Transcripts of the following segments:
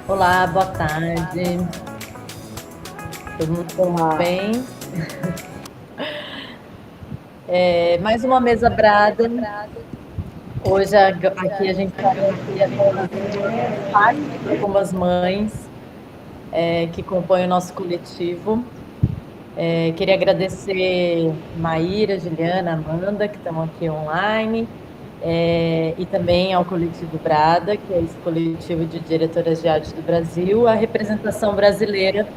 Olá, boa tarde. Todo mundo Olá. bem? Mais uma mesa brada. Hoje aqui a gente está reunida com parte de algumas mães que compõem o nosso coletivo. Queria agradecer Maíra, Juliana, Amanda, que estão aqui online, e também ao Coletivo Brada, que é esse coletivo de diretoras de arte do Brasil, a representação brasileira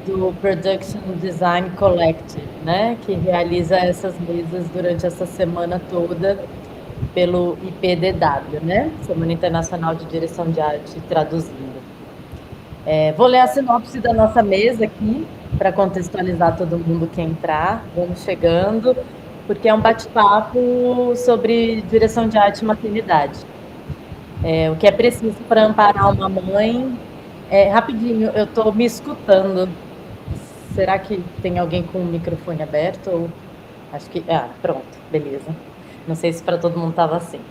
do Production Design Collective, né, que realiza essas mesas durante essa semana toda pelo IPDW, né, Semana Internacional de Direção de Arte, traduzindo. Vou ler a sinopse da nossa mesa aqui, para contextualizar todo mundo que entrar. Vamos chegando, porque é um bate-papo sobre direção de arte e maternidade. O que é preciso para amparar uma mãe. Rapidinho, eu estou me escutando. Será que tem alguém com o microfone aberto? Acho que. Ah, pronto, beleza. Não sei se para todo mundo estava assim.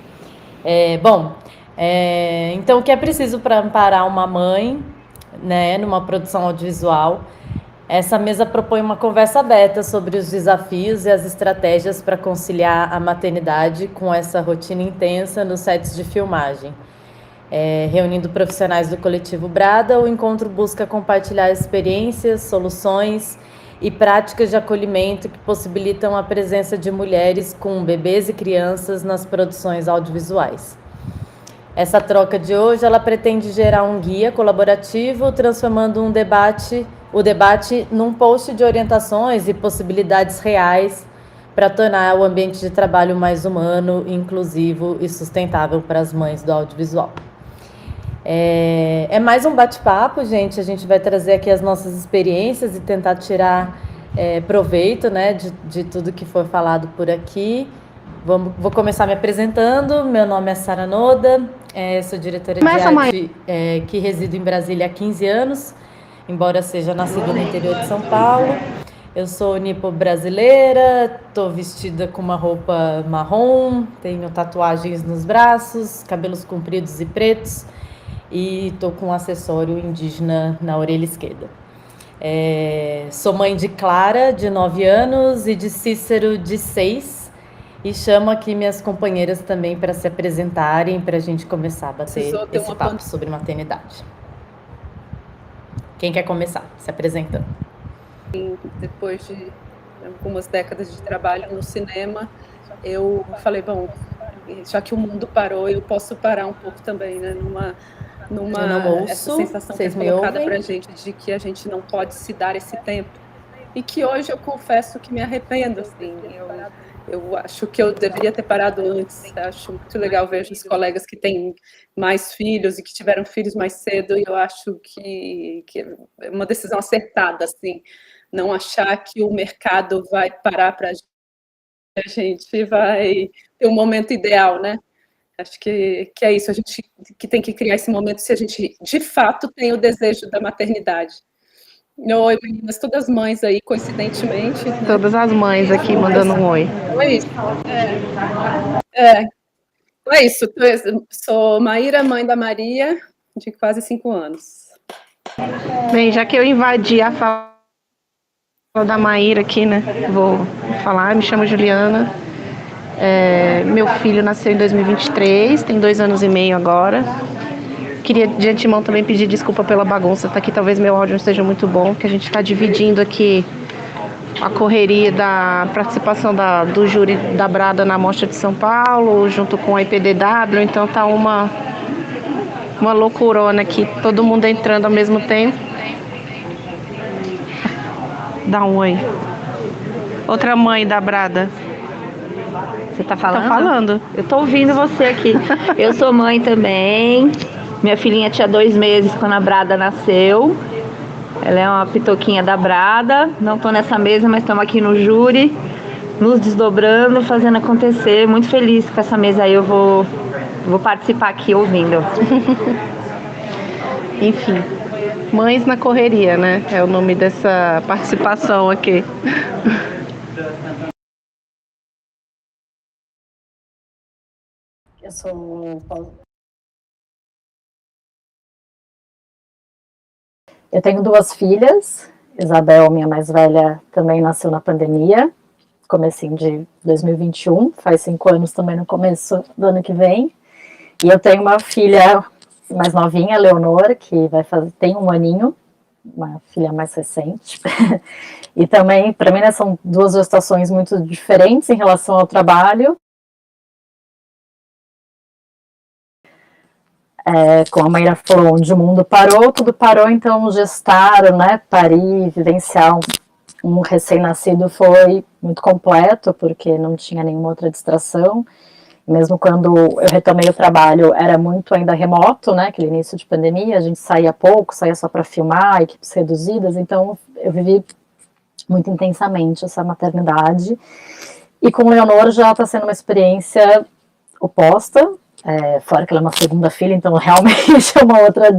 Bom, então o que é preciso para amparar uma mãe, né, numa produção audiovisual? Essa mesa propõe uma conversa aberta sobre os desafios e as estratégias para conciliar a maternidade com essa rotina intensa nos sets de filmagem. Reunindo profissionais do coletivo Brada, o encontro busca compartilhar experiências, soluções e práticas de acolhimento que possibilitam a presença de mulheres com bebês e crianças nas produções audiovisuais. Essa troca de hoje, ela pretende gerar um guia colaborativo, transformando o debate num post de orientações e possibilidades reais para tornar o ambiente de trabalho mais humano, inclusivo e sustentável para as mães do audiovisual. É mais um bate-papo, gente. A gente vai trazer aqui as nossas experiências e tentar tirar proveito, né, de tudo que for falado por aqui. Vou começar me apresentando. Meu nome é Sara Noda, sou diretora de Começa, mãe. arte que resido em Brasília há 15 anos, embora seja nascida no interior de São Paulo. Eu sou nipo-brasileira, estou vestida com uma roupa marrom, tenho tatuagens nos braços, cabelos compridos e pretos, e estou com um acessório indígena na orelha esquerda. Sou mãe de Clara, de 9 anos, e de Cícero, de 6. E chamo aqui minhas companheiras também para se apresentarem, para a gente começar a bater Precisou ter esse uma papo sobre maternidade. Quem quer começar? Se apresentando. pandemia depois de algumas décadas de trabalho no cinema. Eu falei, bom, já que o mundo parou, eu posso parar um pouco também, né? Eu não Essa ouço. sensação que é Vocês me colocada para a ouvem? gente de que a gente não pode se dar esse tempo. E que hoje eu confesso que me arrependo, assim. Eu acho que eu deveria ter parado antes. Acho muito legal ver os colegas que têm mais filhos e que tiveram filhos mais cedo, e eu acho que é uma decisão acertada, assim. Não achar que o mercado vai parar para a gente, vai ter um momento ideal, né? Acho que é isso, a gente que tem que criar esse momento se a gente de fato tem o desejo da maternidade. Oi, meninas, todas mães aí, coincidentemente, né? Todas as mães aqui mandando um oi. Então é isso. É, então é isso. Sou Maíra, mãe da Maria, de quase 5 anos. Bem, já que eu invadi a fala da Maíra aqui, né? Vou falar, me chamo Juliana. Meu filho nasceu em 2023, tem 2 anos e meio agora. Queria de antemão também pedir desculpa pela bagunça, tá aqui, talvez meu áudio não esteja muito bom, que a gente está dividindo aqui a correria da participação do júri da Brada na Mostra de São Paulo, junto com a IPDW, então tá uma loucurona aqui, todo mundo entrando ao mesmo tempo. Dá um oi. Outra mãe da Brada. Você tá falando? Tá falando. Eu tô ouvindo você aqui. Eu sou mãe também. Minha filhinha tinha 2 meses quando a Brada nasceu. Ela é uma pitoquinha da Brada. Não tô nessa mesa, mas estamos aqui no júri, nos desdobrando, fazendo acontecer. Muito feliz com essa mesa aí. Eu vou participar aqui ouvindo. Enfim, Mães na Correria, né? É o nome dessa participação aqui. Eu sou Eu tenho 2 filhas. Isabel, minha mais velha, também nasceu na pandemia, comecinho de 2021, faz 5 anos também no começo do ano que vem. E eu tenho uma filha mais novinha, Leonor, que tem 1 aninho, uma filha mais recente. E também, para mim, né, são 2 gestações muito diferentes em relação ao trabalho. Como a Maíra falou, onde o mundo parou, tudo parou, então gestar, né, parir, vivenciar um recém-nascido foi muito completo, porque não tinha nenhuma outra distração. Mesmo quando eu retomei o trabalho, era muito ainda remoto, né, aquele início de pandemia, a gente saía pouco, saía só para filmar, equipes reduzidas, então eu vivi muito intensamente essa maternidade. E com Leonor já está sendo uma experiência oposta, fora que ela é uma segunda filha, então realmente é uma outra,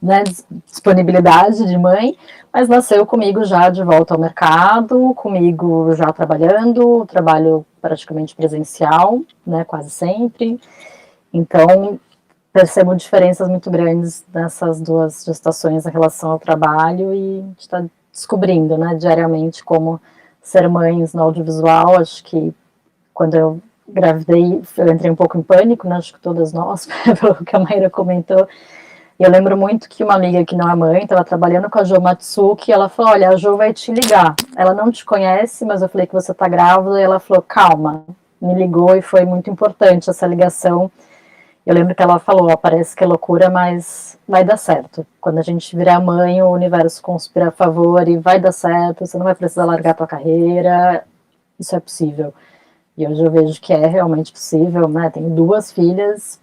né, disponibilidade de mãe, mas nasceu comigo já de volta ao mercado, comigo já trabalhando, trabalho praticamente presencial, né, quase sempre, então percebo diferenças muito grandes nessas 2 gestações em relação ao trabalho e a gente está descobrindo, né, diariamente como ser mães no audiovisual. Acho que quando eu engravidei, eu entrei um pouco em pânico, né? Acho que todas nós, pelo que a Maíra comentou. E eu lembro muito que uma amiga que não é mãe, estava trabalhando com a Jo Matsuki, e ela falou, olha, a Jo vai te ligar. Ela não te conhece, mas eu falei que você está grávida, e ela falou, calma. Me ligou e foi muito importante essa ligação. Eu lembro que ela falou, ó, parece que é loucura, mas vai dar certo. Quando a gente virar mãe, o universo conspira a favor e vai dar certo, você não vai precisar largar a tua carreira, isso é possível. E hoje eu vejo que é realmente possível, né? Tenho 2 filhas,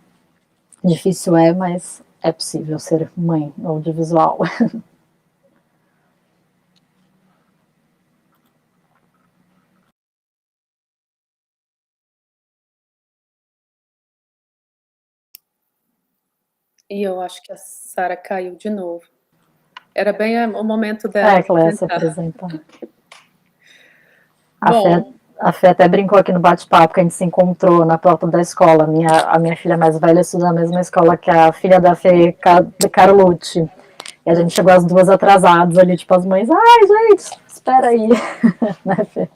difícil mas é possível ser mãe no audiovisual. E eu acho que a Sara caiu de novo. Era bem o momento dela. Cléia, se apresentar. Bom, A Fê até brincou aqui no bate-papo que a gente se encontrou na porta da escola. A minha filha mais velha estuda na mesma escola que a filha da Fê, de Carlucci. E a gente chegou as 2 atrasadas ali, tipo, as mães, ai, gente, espera aí. Né, Fê?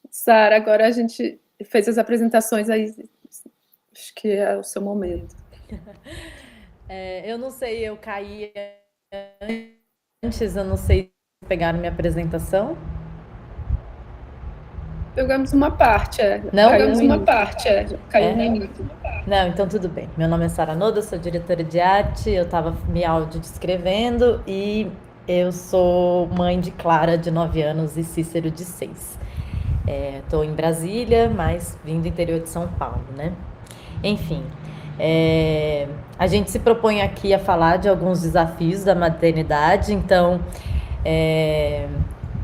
Sara, agora a gente fez as apresentações aí, acho que é o seu momento. Eu não sei, eu caí antes, eu não sei se pegaram minha apresentação. Pegamos uma parte, Não, pegamos uma parte, caiu no início. Não, então tudo bem. Meu nome é Sara Noda, sou diretora de arte, eu estava me audiodescrevendo e eu sou mãe de Clara, de 9 anos, e Cícero, de 6. Estou em Brasília, mas vim do interior de São Paulo, né? Enfim, a gente se propõe aqui a falar de alguns desafios da maternidade, então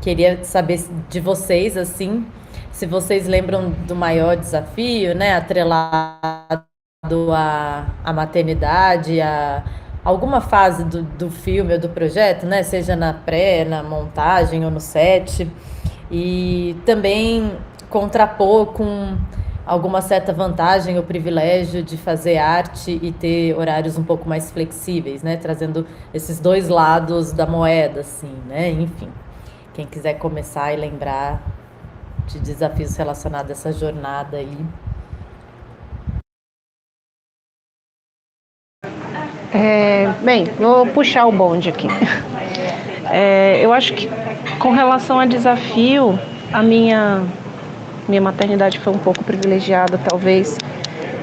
queria saber de vocês, assim, se vocês lembram do maior desafio, né, atrelado à maternidade, a alguma fase do filme ou do projeto, né, seja na pré, na montagem ou no set, e também contrapor com alguma certa vantagem ou privilégio de fazer arte e ter horários um pouco mais flexíveis, né, trazendo esses 2 lados da moeda, assim, né, enfim. Quem quiser começar e lembrar de desafios relacionados a essa jornada aí. Bem, vou puxar o bonde aqui. Eu acho que com relação a desafio, a minha maternidade foi um pouco privilegiada, talvez,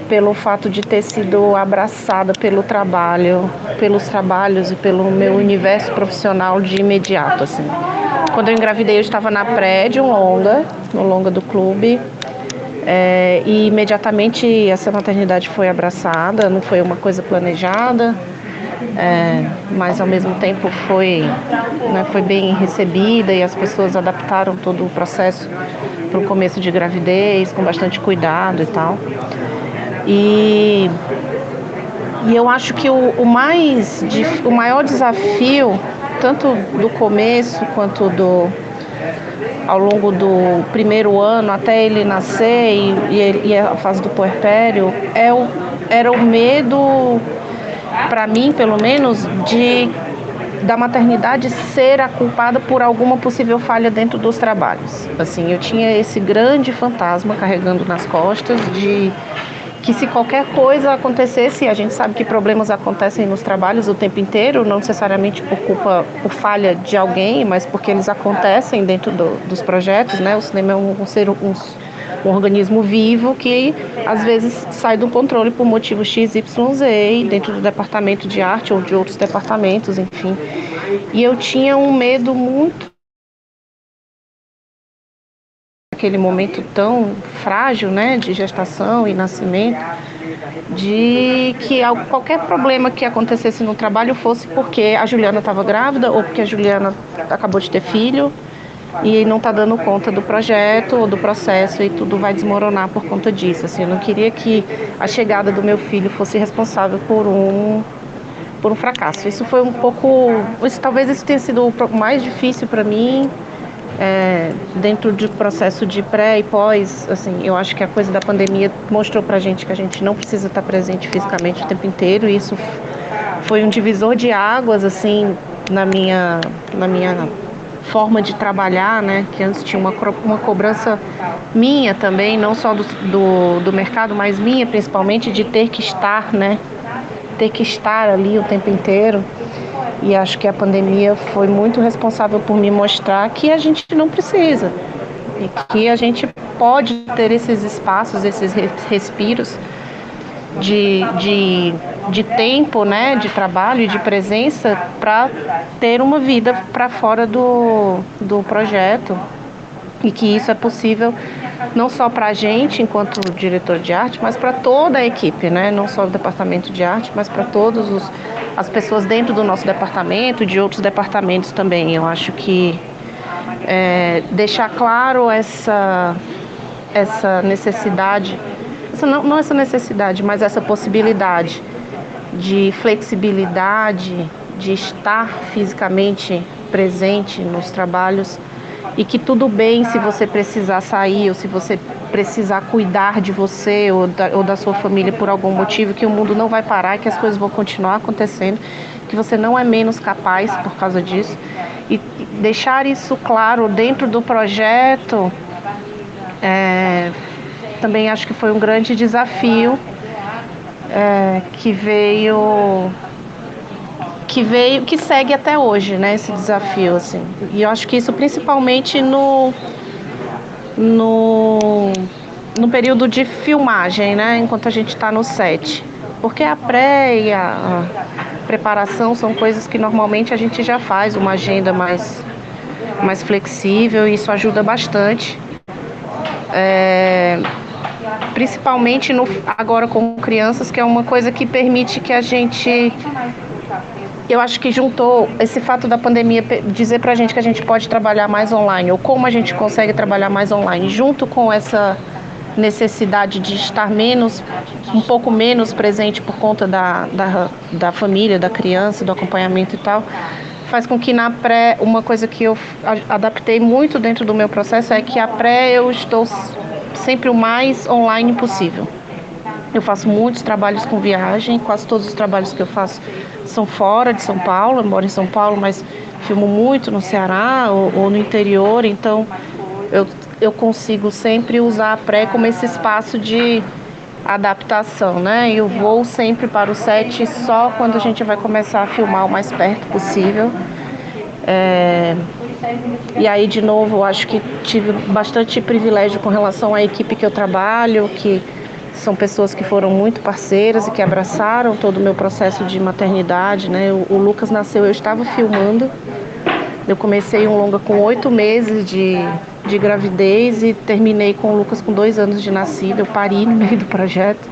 pelo fato de ter sido abraçada pelo trabalho, pelos trabalhos e pelo meu universo profissional de imediato, assim. Quando eu engravidei, eu estava na pré de um longa, no longa do clube, e imediatamente essa maternidade foi abraçada, não foi uma coisa planejada, mas ao mesmo tempo foi bem recebida e as pessoas adaptaram todo o processo para o começo de gravidez, com bastante cuidado e tal. E eu acho que o maior desafio, tanto do começo quanto ao longo do primeiro ano, até ele nascer e a fase do puerpério, era o medo para mim, pelo menos, da maternidade ser a culpada por alguma possível falha dentro dos trabalhos. Assim, eu tinha esse grande fantasma carregando nas costas de que se qualquer coisa acontecesse, a gente sabe que problemas acontecem nos trabalhos o tempo inteiro, não necessariamente por falha de alguém, mas porque eles acontecem dentro dos projetos, né? O cinema é um organismo vivo que às vezes sai do controle por motivos X, Y, Z, dentro do departamento de arte ou de outros departamentos, enfim. E eu tinha um medo muito naquele momento tão frágil, né, de gestação e nascimento, de que qualquer problema que acontecesse no trabalho fosse porque a Juliana estava grávida ou porque a Juliana acabou de ter filho e não está dando conta do projeto ou do processo e tudo vai desmoronar por conta disso. Assim, eu não queria que a chegada do meu filho fosse responsável por um fracasso. Isso foi um pouco, talvez isso tenha sido o mais difícil para mim, dentro do processo de pré e pós. Assim, eu acho que a coisa da pandemia mostrou pra gente que a gente não precisa estar presente fisicamente o tempo inteiro, e isso foi um divisor de águas, assim, na minha forma de trabalhar, né? Que antes tinha uma cobrança minha também, não só do mercado, mas minha principalmente, de ter que estar, né? Ter que estar ali o tempo inteiro. E acho que a pandemia foi muito responsável por me mostrar que a gente não precisa. E que a gente pode ter esses espaços, esses respiros de tempo, né, de trabalho e de presença para ter uma vida para fora do projeto. E que isso é possível não só para a gente, enquanto diretor de arte, mas para toda a equipe, né? Não só o departamento de arte, mas para todas as pessoas dentro do nosso departamento e de outros departamentos também. Eu acho que deixar claro essa necessidade, não essa necessidade, mas essa possibilidade de flexibilidade, de estar fisicamente presente nos trabalhos, e que tudo bem se você precisar sair ou se você precisar cuidar de você ou da sua família por algum motivo, que o mundo não vai parar, que as coisas vão continuar acontecendo, que você não é menos capaz por causa disso. E deixar isso claro dentro do projeto, também acho que foi um grande desafio, que segue até hoje, né, esse desafio, assim. E eu acho que isso principalmente no período de filmagem, né, enquanto a gente está no set. Porque a pré e a preparação são coisas que normalmente a gente já faz, uma agenda mais flexível, e isso ajuda bastante. Principalmente agora com crianças, que é uma coisa que permite que a gente... Eu acho que juntou esse fato da pandemia dizer pra gente que a gente pode trabalhar mais online, ou como a gente consegue trabalhar mais online, junto com essa necessidade de estar um pouco menos presente por conta da família, da criança, do acompanhamento e tal, faz com que na pré, uma coisa que eu adaptei muito dentro do meu processo é que a pré eu estou sempre o mais online possível. Eu faço muitos trabalhos com viagem, quase todos os trabalhos que eu faço são fora de São Paulo. Eu moro em São Paulo, mas filmo muito no Ceará ou no interior, então eu consigo sempre usar a pré como esse espaço de adaptação, né? Eu vou sempre para o set só quando a gente vai começar a filmar o mais perto possível. E aí, de novo, eu acho que tive bastante privilégio com relação à equipe que eu trabalho, que são pessoas que foram muito parceiras e que abraçaram todo o meu processo de maternidade, né? O Lucas nasceu, eu estava filmando. Eu comecei um longa com 8 meses de gravidez e terminei com o Lucas com 2 anos de nascido. Eu pari no meio do projeto.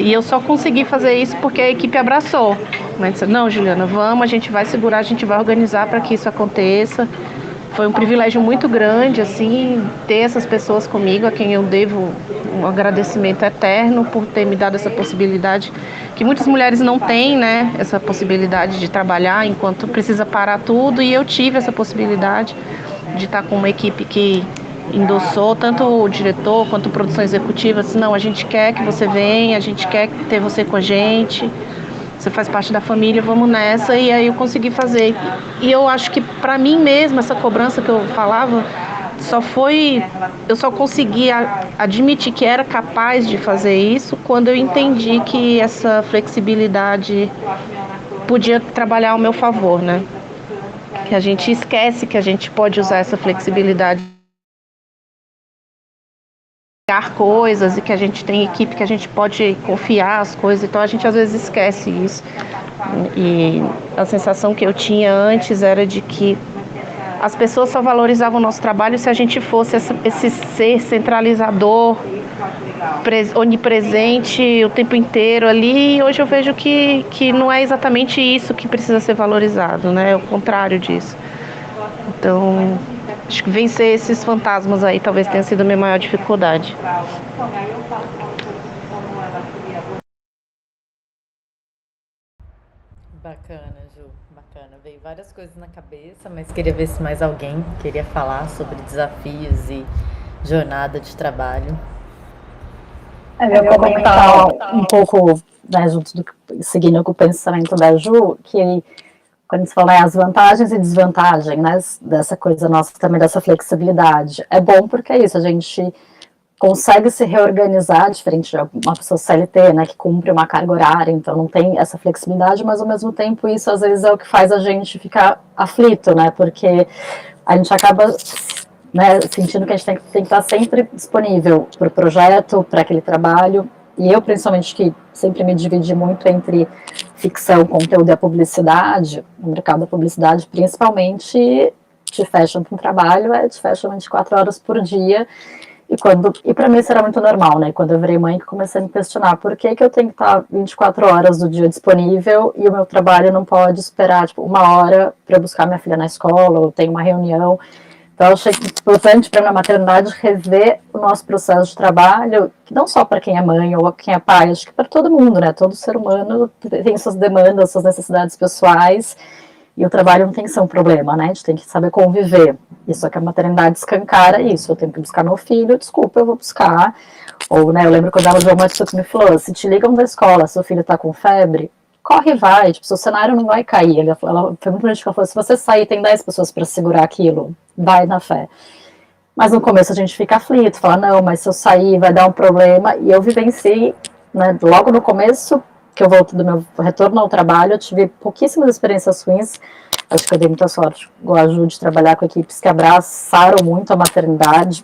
E eu só consegui fazer isso porque a equipe abraçou. Mas disse, não, Juliana, vamos, a gente vai segurar, a gente vai organizar para que isso aconteça. Foi um privilégio muito grande, assim, ter essas pessoas comigo, a quem eu devo um agradecimento eterno por ter me dado essa possibilidade, que muitas mulheres não têm, né, essa possibilidade de trabalhar enquanto precisa parar tudo, e eu tive essa possibilidade de estar com uma equipe que endossou, tanto o diretor quanto a produção executiva, assim, não, a gente quer que você venha, a gente quer ter você com a gente, você faz parte da família, vamos nessa, e aí eu consegui fazer. E eu acho que para mim mesma, essa cobrança que eu falava, eu só consegui admitir que era capaz de fazer isso quando eu entendi que essa flexibilidade podia trabalhar ao meu favor, né? Que a gente esquece que a gente pode usar essa flexibilidade coisas e que a gente tem equipe que a gente pode confiar as coisas, então a gente às vezes esquece isso. E a sensação que eu tinha antes era de que as pessoas só valorizavam o nosso trabalho se a gente fosse esse ser centralizador, onipresente o tempo inteiro ali, e hoje eu vejo que não é exatamente isso que precisa ser valorizado, né? É o contrário disso. Então, acho que vencer esses fantasmas aí talvez tenha sido a minha maior dificuldade. Bacana, Ju, bacana. Veio várias coisas na cabeça, mas queria ver se mais alguém queria falar sobre desafios e jornada de trabalho. Eu ia comentar um pouco, né, seguindo com o pensamento da Ju, que quando você fala as vantagens e desvantagens, né, dessa coisa nossa também, dessa flexibilidade, é bom porque é isso, a gente consegue se reorganizar, diferente de uma pessoa CLT, né, que cumpre uma carga horária, então não tem essa flexibilidade, mas ao mesmo tempo isso às vezes é o que faz a gente ficar aflito, né, porque a gente acaba, né, sentindo que a gente tem que estar sempre disponível para o projeto, para aquele trabalho, e eu principalmente que sempre me dividi muito entre ficção, conteúdo e a publicidade, no mercado da publicidade principalmente, te fecham com trabalho, te fecham 24 horas por dia. E para mim isso era muito normal, né? Quando eu virei mãe, que comecei a me questionar por que eu tenho que estar 24 horas do dia disponível e o meu trabalho não pode esperar, tipo, 1 hora para buscar minha filha na escola, ou tem uma reunião. Então, eu achei importante para minha maternidade rever o nosso processo de trabalho, que não só para quem é mãe ou quem é pai, acho que para todo mundo, né? Todo ser humano tem suas demandas, suas necessidades pessoais. E o trabalho não tem que ser um problema, né? A gente tem que saber conviver. E só que a maternidade escancara isso. Eu tenho que buscar meu filho, desculpa, eu vou buscar. Ou, né, eu lembro quando ela de uma que me falou, se te ligam da escola, seu filho tá com febre, corre e vai, tipo, seu cenário não vai cair. Ela foi muito bonita, ela falou, se você sair, tem 10 pessoas para segurar aquilo, vai na fé. Mas no começo a gente fica aflito, fala, não, mas se eu sair vai dar um problema. E eu vivenciei, né, logo no começo, que eu volto do meu retorno ao trabalho, eu tive pouquíssimas experiências ruins, acho que eu dei muita sorte, igual a Ju, de trabalhar com equipes que abraçaram muito a maternidade,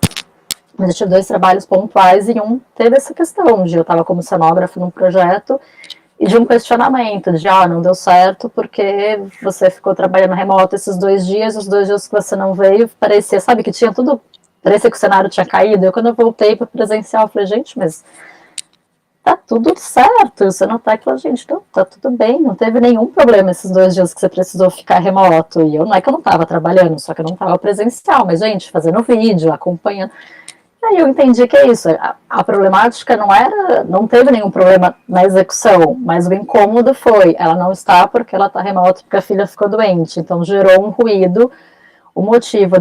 mas eu tive 2 trabalhos pontuais e um teve essa questão de eu estava como cenógrafo num projeto e de um questionamento de, não deu certo porque você ficou trabalhando remoto esses 2 dias, os 2 dias que você não veio, parecia, sabe, que tinha tudo, parecia que o cenário tinha caído, e quando eu voltei para presencial, eu falei, gente, mas tá tudo certo, você não tá aqui, gente, não, tá tudo bem, não teve nenhum problema esses 2 dias que você precisou ficar remoto, e eu não é que eu não tava trabalhando, só que eu não tava presencial, mas, gente, fazendo vídeo, acompanhando, aí eu entendi que é isso, a problemática não teve nenhum problema na execução, mas o incômodo foi, ela não está porque ela tá remoto, porque a filha ficou doente, então gerou um ruído, o motivo,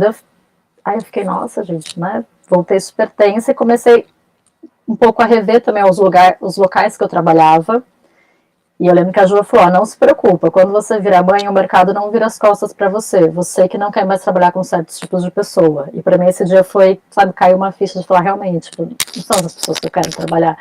aí eu fiquei, nossa, gente, né, voltei super tensa e comecei um pouco a rever também os locais que eu trabalhava. E eu lembro que a Ju falou, não se preocupa, quando você virar mãe, o mercado não vira as costas para você que não quer mais trabalhar com certos tipos de pessoa. E para mim esse dia foi, sabe, caiu uma ficha de falar, realmente, tipo, não são as pessoas que eu quero trabalhar.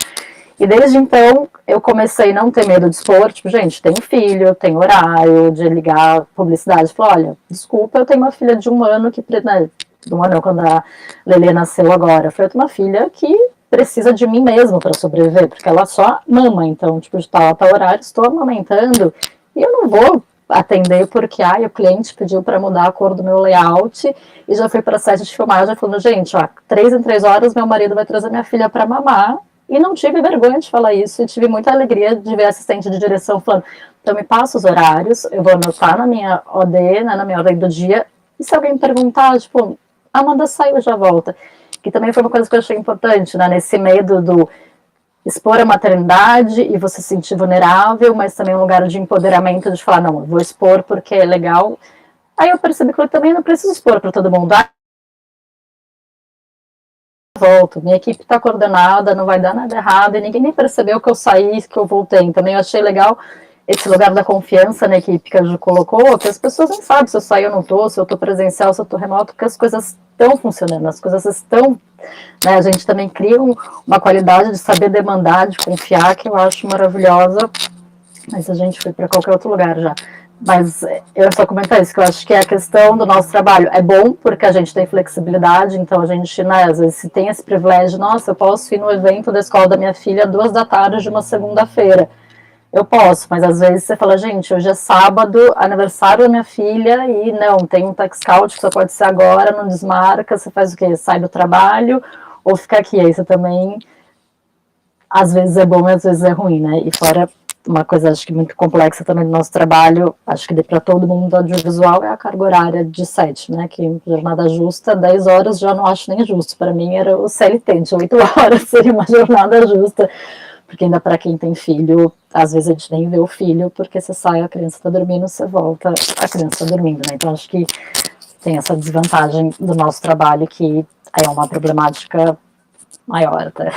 E desde então, eu comecei a não ter medo de expor, tipo, gente, tenho filho, tenho horário de ligar publicidade. Falei, olha, desculpa, eu tenho uma filha de 1 ano que, né, de 1 ano, quando a Lelê nasceu agora. Eu falei, eu tenho uma filha que precisa de mim mesmo para sobreviver, porque ela só mama, então, tipo, de tal horário, estou amamentando, e eu não vou atender porque, o cliente pediu para mudar a cor do meu layout, e já fui para a sede de filmagem falando, gente, 3 em 3 horas meu marido vai trazer minha filha para mamar, e não tive vergonha de falar isso, e tive muita alegria de ver a assistente de direção falando, então me passa os horários, eu vou anotar na minha OD, né, na minha ordem do dia, e se alguém me perguntar, tipo, Amanda saiu e já volta. Que também foi uma coisa que eu achei importante, né, nesse medo do expor a maternidade e você se sentir vulnerável, mas também um lugar de empoderamento, de falar, não, eu vou expor porque é legal. Aí eu percebi que eu também não preciso expor para todo mundo. Volto, minha equipe está coordenada, não vai dar nada errado, e ninguém nem percebeu que eu saí, que eu voltei. Também eu achei legal esse lugar da confiança na equipe que a Ju colocou, que as pessoas não sabem se eu saio ou não tô, se eu tô presencial, se eu tô remoto, porque as coisas estão funcionando, as coisas estão, né, a gente também cria uma qualidade de saber demandar, de confiar, que eu acho maravilhosa, mas a gente foi para qualquer outro lugar já. Mas eu só comentar isso, que eu acho que é a questão do nosso trabalho. É bom porque a gente tem flexibilidade, então a gente, né, às vezes se tem esse privilégio, nossa, eu posso ir no evento da escola da minha filha 14h de uma segunda-feira. Eu posso, mas às vezes você fala, gente, hoje é sábado, aniversário da minha filha, e não, tem um tax count que só pode ser agora, não desmarca, você faz o quê? Sai do trabalho ou fica aqui? Aí você também, às vezes é bom e às vezes é ruim, né? E fora uma coisa, acho que muito complexa também do nosso trabalho, acho que para todo mundo do audiovisual é a carga horária de 7, né? Que jornada justa, 10 horas já não acho nem justo. Para mim era o CLT, de 8 horas seria uma jornada justa. Porque ainda para quem tem filho, às vezes a gente nem vê o filho, porque você sai, a criança está dormindo, você volta, a criança está dormindo, né? Então acho que tem essa desvantagem do nosso trabalho, que é uma problemática maior até.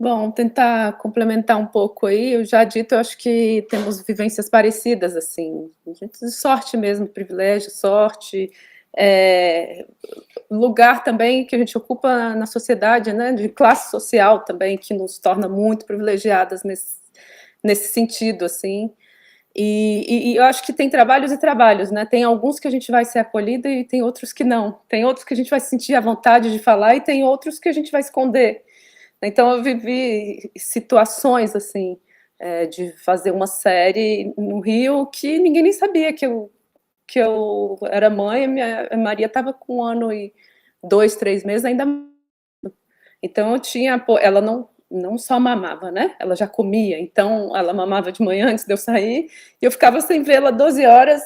Bom, tentar complementar um pouco aí, eu já dito, eu acho que temos vivências parecidas, assim, de sorte mesmo, privilégio, sorte, lugar também que a gente ocupa na sociedade, né, de classe social também, que nos torna muito privilegiadas nesse sentido, assim, e eu acho que tem trabalhos e trabalhos, né, tem alguns que a gente vai ser acolhida e tem outros que não, tem outros que a gente vai sentir a vontade de falar e tem outros que a gente vai esconder. Então, eu vivi situações, assim, de fazer uma série no Rio que ninguém nem sabia que eu era mãe, a Maria estava com 1 ano e 2, 3 meses ainda. Então, eu tinha... ela não só mamava, né? Ela já comia. Então, ela mamava de manhã antes de eu sair, e eu ficava sem vê-la 12 horas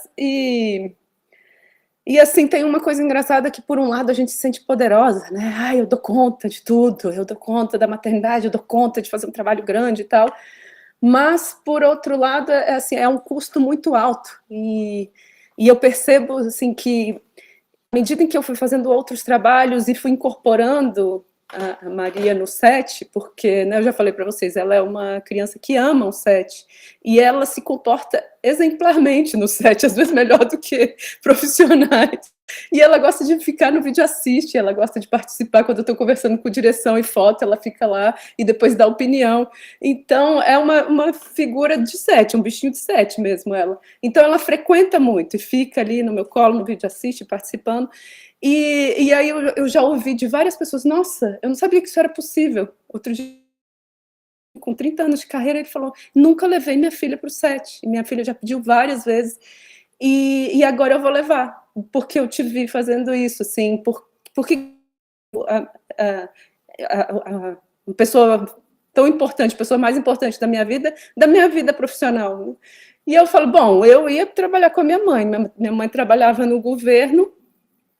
E assim, tem uma coisa engraçada que, por um lado, a gente se sente poderosa, né? Ai, eu dou conta de tudo, eu dou conta da maternidade, eu dou conta de fazer um trabalho grande e tal. Mas, por outro lado, assim, é um custo muito alto. E eu percebo, assim, que, à medida em que eu fui fazendo outros trabalhos e fui incorporando a Maria no set, porque, né, eu já falei para vocês, ela é uma criança que ama o set, e ela se comporta exemplarmente no set, às vezes melhor do que profissionais, e ela gosta de ficar no vídeo assiste, ela gosta de participar quando eu estou conversando com direção e foto, ela fica lá e depois dá opinião. Então é uma figura de set, um bichinho de set mesmo ela. Então ela frequenta muito e fica ali no meu colo, no vídeo assiste, participando. E aí eu já ouvi de várias pessoas, nossa, eu não sabia que isso era possível. Outro dia, com 30 anos de carreira, ele falou, nunca levei minha filha para o set. E minha filha já pediu várias vezes. E agora eu vou levar, porque eu te vi fazendo isso, assim, porque a pessoa tão importante, a pessoa mais importante da minha vida profissional. Né? E eu falo, bom, eu ia trabalhar com a minha mãe. Minha mãe trabalhava no governo,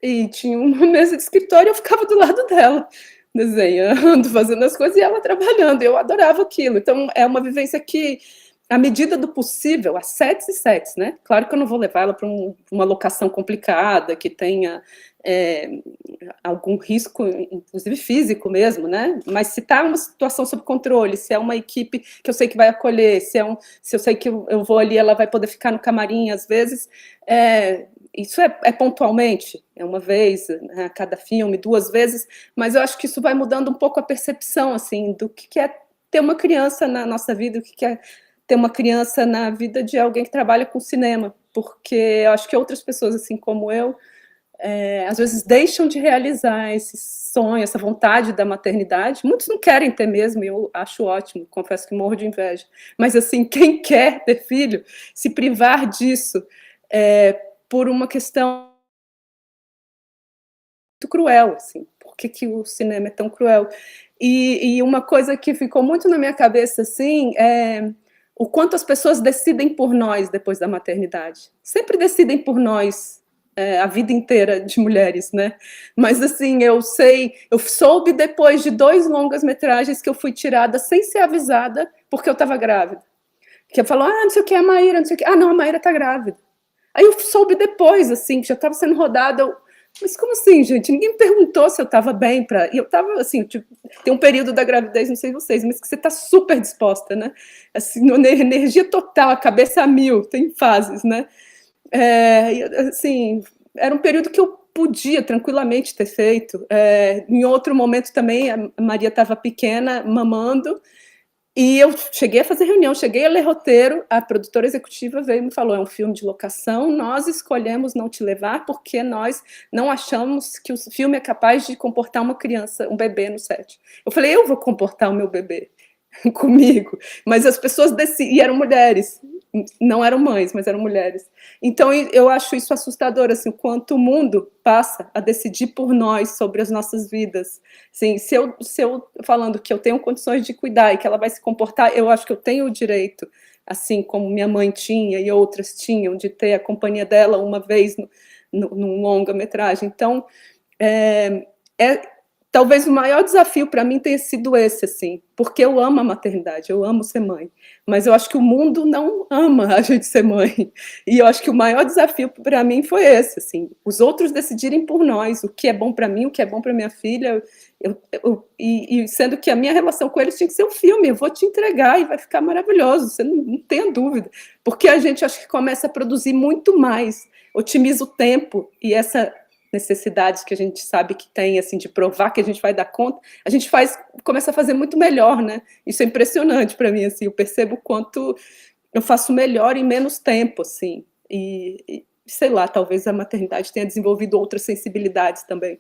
e tinha uma mesa de escritório, eu ficava do lado dela, desenhando, fazendo as coisas, e ela trabalhando, eu adorava aquilo. Então, é uma vivência que, à medida do possível, há sets e sets, né? Claro que eu não vou levar ela para uma locação complicada, que tenha algum risco, inclusive físico mesmo, né? Mas se está uma situação sob controle, se é uma equipe que eu sei que vai acolher, se eu sei que eu vou ali, ela vai poder ficar no camarim, às vezes... Isso é pontualmente, é uma vez, né, a cada filme, 2 vezes, mas eu acho que isso vai mudando um pouco a percepção, assim, do que é ter uma criança na nossa vida, o que é ter uma criança na vida de alguém que trabalha com cinema, porque eu acho que outras pessoas, assim como eu, às vezes deixam de realizar esse sonho, essa vontade da maternidade. Muitos não querem ter mesmo, e eu acho ótimo, confesso que morro de inveja. Mas, assim, quem quer ter filho, se privar disso por uma questão muito cruel, assim. Por que o cinema é tão cruel? E uma coisa que ficou muito na minha cabeça, assim, é o quanto as pessoas decidem por nós depois da maternidade. Sempre decidem por nós, a vida inteira de mulheres, né? Mas, assim, eu soube depois de 2 longas-metragens que eu fui tirada sem ser avisada, porque eu estava grávida. Que falou, não sei o que, a Maíra, não sei o que. Não, a Maíra está grávida. Aí eu soube depois, assim, que já estava sendo rodada, mas como assim, gente? Ninguém me perguntou se eu estava bem para. E eu estava assim, tipo, tem um período da gravidez, não sei vocês, mas que você está super disposta, né? Assim, energia total, a cabeça a mil, tem fases, né? Assim, era um período que eu podia tranquilamente ter feito. Em outro momento também, a Maria estava pequena, mamando, e eu cheguei a fazer reunião, cheguei a ler roteiro, a produtora executiva veio e me falou, é um filme de locação, nós escolhemos não te levar porque nós não achamos que o filme é capaz de comportar uma criança, um bebê no set. Eu falei, eu vou comportar o meu bebê comigo, mas as pessoas e eram mulheres, não eram mães, mas eram mulheres. Então eu acho isso assustador, assim, o quanto o mundo passa a decidir por nós sobre as nossas vidas. Assim, se eu falando que eu tenho condições de cuidar e que ela vai se comportar, eu acho que eu tenho o direito, assim como minha mãe tinha e outras tinham, de ter a companhia dela uma vez num longa-metragem. Então, talvez o maior desafio para mim tenha sido esse, assim, porque eu amo a maternidade, eu amo ser mãe, mas eu acho que o mundo não ama a gente ser mãe, e eu acho que o maior desafio para mim foi esse, assim, os outros decidirem por nós, o que é bom para mim, o que é bom para minha filha, e sendo que a minha relação com eles tinha que ser um filme, eu vou te entregar e vai ficar maravilhoso, você não tenha dúvida, porque a gente acho que começa a produzir muito mais, otimiza o tempo, e essa necessidades que a gente sabe que tem, assim, de provar que a gente vai dar conta, a gente começa a fazer muito melhor, né? Isso é impressionante para mim, assim, eu percebo o quanto eu faço melhor em menos tempo, assim, e sei lá, talvez a maternidade tenha desenvolvido outras sensibilidades também,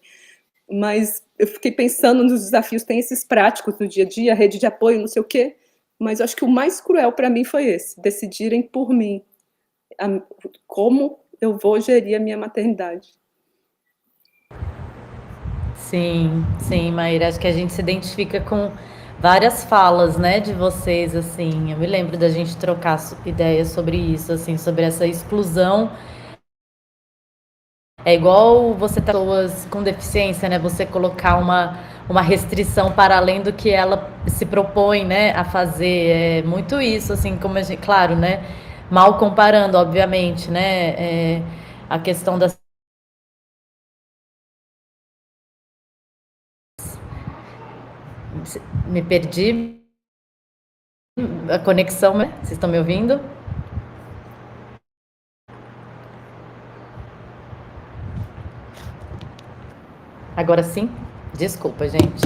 mas eu fiquei pensando nos desafios, tem esses práticos do dia a dia, rede de apoio, não sei o quê, mas eu acho que o mais cruel para mim foi esse, decidirem por mim como eu vou gerir a minha maternidade. Sim, sim, Maíra, acho que a gente se identifica com várias falas, né, de vocês, assim, eu me lembro da gente trocar ideias sobre isso, assim, sobre essa exclusão. É igual você ter pessoas com deficiência, né, você colocar uma restrição para além do que ela se propõe, né, a fazer, é muito isso, assim, como a gente, claro, né, mal comparando, obviamente, né, a questão das me perdi a conexão, né? Vocês estão me ouvindo? Agora sim? Desculpa, gente.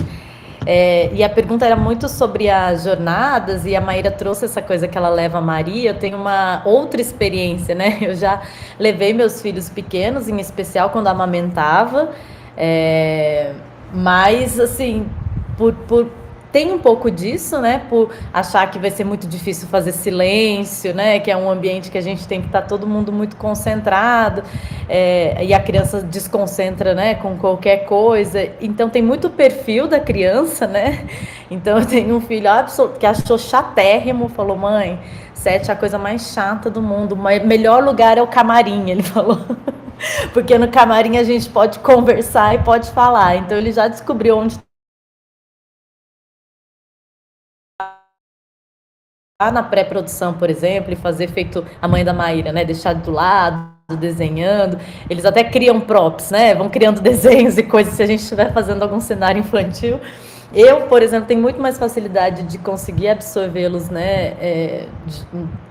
E a pergunta era muito sobre as jornadas, e a Maíra trouxe essa coisa que ela leva a Maria. Eu tenho uma outra experiência, né? Eu já levei meus filhos pequenos, em especial quando amamentava, mas, assim, tem um pouco disso, né? Por achar que vai ser muito difícil fazer silêncio, né? Que é um ambiente que a gente tem que estar todo mundo muito concentrado, e a criança desconcentra, né? Com qualquer coisa. Então tem muito perfil da criança, né? Então eu tenho um filho que achou chatérrimo, falou: mãe, set é a coisa mais chata do mundo, o melhor lugar é o camarim, ele falou. Porque no camarim a gente pode conversar e pode falar. Então ele já descobriu onde na pré-produção, por exemplo, e fazer feito a mãe da Maíra, né? Deixar do lado, desenhando. Eles até criam props, né? Vão criando desenhos e coisas se a gente estiver fazendo algum cenário infantil. Eu, por exemplo, tenho muito mais facilidade de conseguir absorvê-los, né?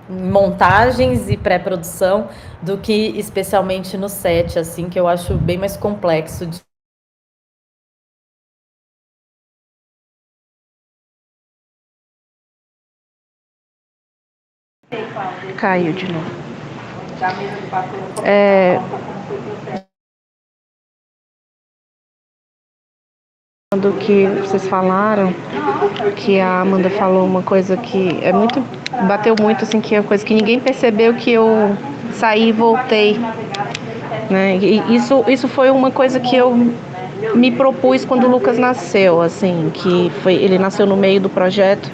Em montagens e pré-produção do que especialmente no set, assim, que eu acho bem mais complexo de Caiu de novo. Do que vocês falaram, que a Amanda falou uma coisa que bateu muito, assim, que é uma coisa que ninguém percebeu, que eu saí e voltei, né? E isso foi uma coisa que eu me propus quando o Lucas nasceu, assim, que ele nasceu no meio do projeto,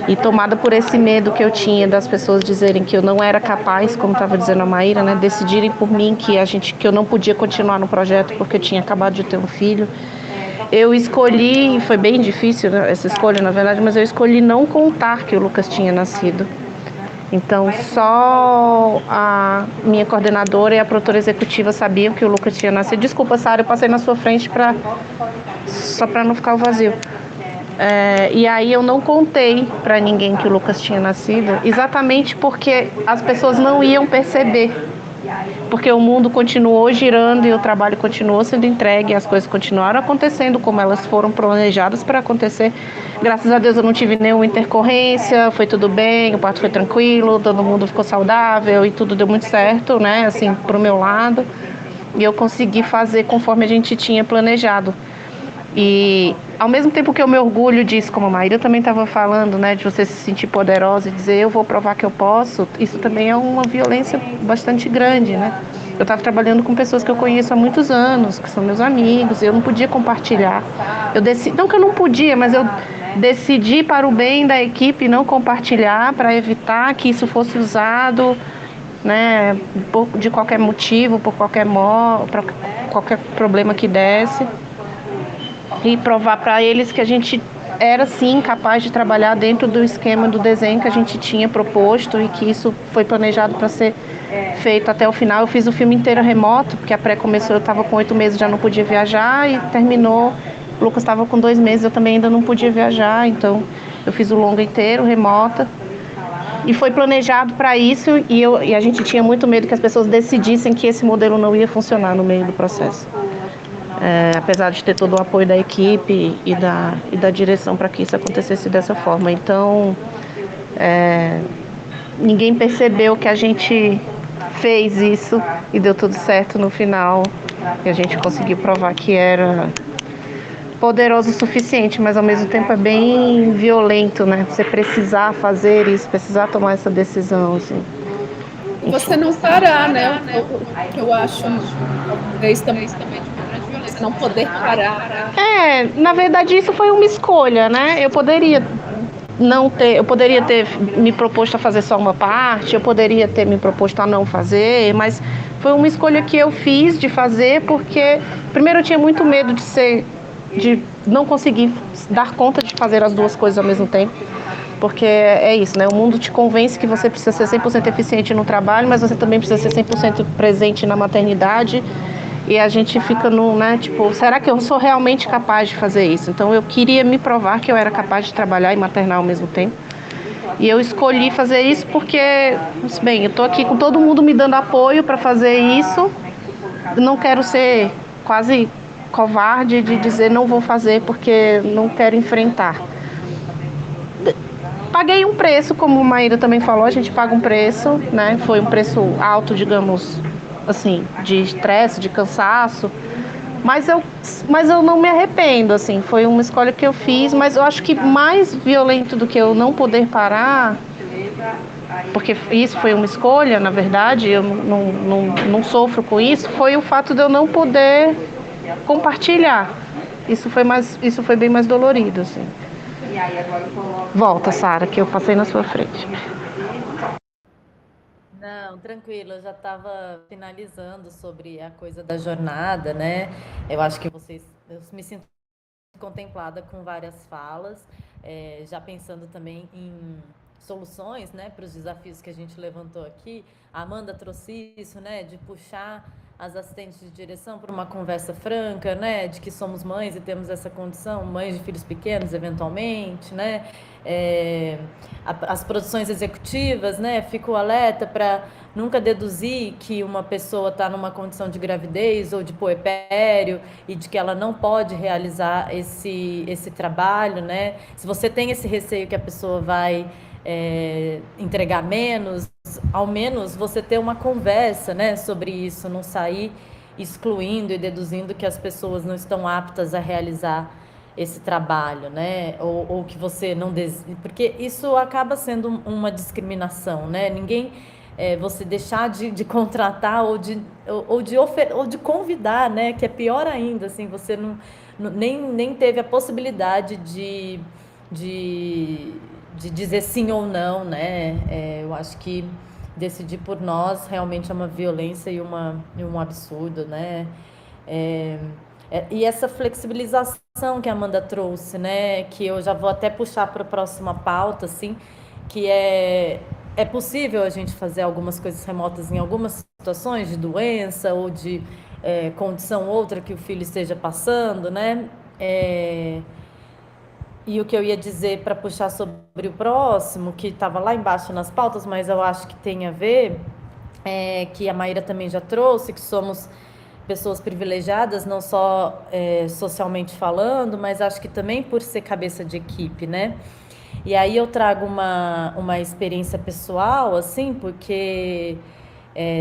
e tomada por esse medo que eu tinha das pessoas dizerem que eu não era capaz, como estava dizendo a Maíra, né, decidirem por mim que eu não podia continuar no projeto porque eu tinha acabado de ter um filho. Eu escolhi, foi bem difícil, né, essa escolha, na verdade, mas eu escolhi não contar que o Lucas tinha nascido. Então, só a minha coordenadora e a produtora executiva sabiam que o Lucas tinha nascido. Desculpa, Sara, eu passei na sua frente só para não ficar o vazio. E aí eu não contei para ninguém que o Lucas tinha nascido, exatamente porque as pessoas não iam perceber. Porque o mundo continuou girando e o trabalho continuou sendo entregue, e as coisas continuaram acontecendo como elas foram planejadas para acontecer. Graças a Deus eu não tive nenhuma intercorrência, foi tudo bem, o parto foi tranquilo, todo mundo ficou saudável e tudo deu muito certo, né, assim, pro meu lado. E eu consegui fazer conforme a gente tinha planejado. E ao mesmo tempo que eu me orgulho disso, como a Maíra também estava falando, né, de você se sentir poderosa e dizer eu vou provar que eu posso, isso também é uma violência bastante grande, né? Eu estava trabalhando com pessoas que eu conheço há muitos anos, que são meus amigos, e eu não podia compartilhar. Não que eu não podia, mas eu decidi para o bem da equipe não compartilhar, para evitar que isso fosse usado, né, de qualquer motivo, por qualquer problema que desse. E provar para eles que a gente era sim capaz de trabalhar dentro do esquema do desenho que a gente tinha proposto e que isso foi planejado para ser feito até o final. Eu fiz o filme inteiro remoto, porque a pré começou, eu estava com 8 meses, já não podia viajar, e terminou, o Lucas estava com 2 meses, eu também ainda não podia viajar, então eu fiz o longa inteiro remota. E foi planejado para isso, e a gente tinha muito medo que as pessoas decidissem que esse modelo não ia funcionar no meio do processo. Apesar de ter todo o apoio da equipe e da direção para que isso acontecesse dessa forma. Então, ninguém percebeu que a gente fez isso e deu tudo certo no final. E a gente conseguiu provar que era poderoso o suficiente, mas ao mesmo tempo é bem violento, né? Você precisar fazer isso, precisar tomar essa decisão, assim. Você não parar, né? Eu acho, talvez também você não poder parar. Na verdade isso foi uma escolha, né? Eu poderia ter me proposto a fazer só uma parte, eu poderia ter me proposto a não fazer, mas foi uma escolha que eu fiz de fazer porque primeiro eu tinha muito medo de não conseguir dar conta de fazer as duas coisas ao mesmo tempo. Porque é isso, né? O mundo te convence que você precisa ser 100% eficiente no trabalho, mas você também precisa ser 100% presente na maternidade. E a gente fica né, tipo, será que eu sou realmente capaz de fazer isso? Então eu queria me provar que eu era capaz de trabalhar e maternar ao mesmo tempo. E eu escolhi fazer isso porque, bem, eu tô aqui com todo mundo me dando apoio para fazer isso. Não quero ser quase covarde de dizer não vou fazer porque não quero enfrentar. Paguei um preço, como a Maíra também falou, a gente paga um preço, né? Foi um preço alto, digamos assim, de estresse, de cansaço, mas eu não me arrependo, assim, foi uma escolha que eu fiz, mas eu acho que mais violento do que eu não poder parar, porque isso foi uma escolha, na verdade, eu não sofro com isso, foi o fato de eu não poder compartilhar. Isso foi bem mais dolorido, assim. Volta, Sara, que eu passei na sua frente. Não, tranquilo, eu já estava finalizando sobre a coisa da jornada, né? Eu acho que eu me sinto contemplada com várias falas, já pensando também em soluções, né, para os desafios que a gente levantou aqui. A Amanda trouxe isso, né, de puxar as assistentes de direção para uma conversa franca, né, de que somos mães e temos essa condição, mães de filhos pequenos, eventualmente, né, as produções executivas, né, fico alerta para nunca deduzir que uma pessoa está numa condição de gravidez ou de puerpério e de que ela não pode realizar esse trabalho, né, se você tem esse receio que a pessoa vai entregar menos, ao menos você ter uma conversa, né, sobre isso, não sair excluindo e deduzindo que as pessoas não estão aptas a realizar esse trabalho, né, ou que você não porque isso acaba sendo uma discriminação, né, ninguém você deixar de contratar ou de convidar, né, que é pior ainda, assim, você nem teve a possibilidade de dizer sim ou não, né? Eu acho que decidir por nós realmente é uma violência e um absurdo, né? E essa flexibilização que a Amanda trouxe, né? Que eu já vou até puxar para a próxima pauta, assim, que é é possível a gente fazer algumas coisas remotas em algumas situações de doença ou de condição outra que o filho esteja passando, né? E o que eu ia dizer para puxar sobre o próximo, que estava lá embaixo nas pautas, mas eu acho que tem a ver, que a Maíra também já trouxe, que somos pessoas privilegiadas, não só socialmente falando, mas acho que também por ser cabeça de equipe, né? E aí eu trago uma experiência pessoal, assim, porque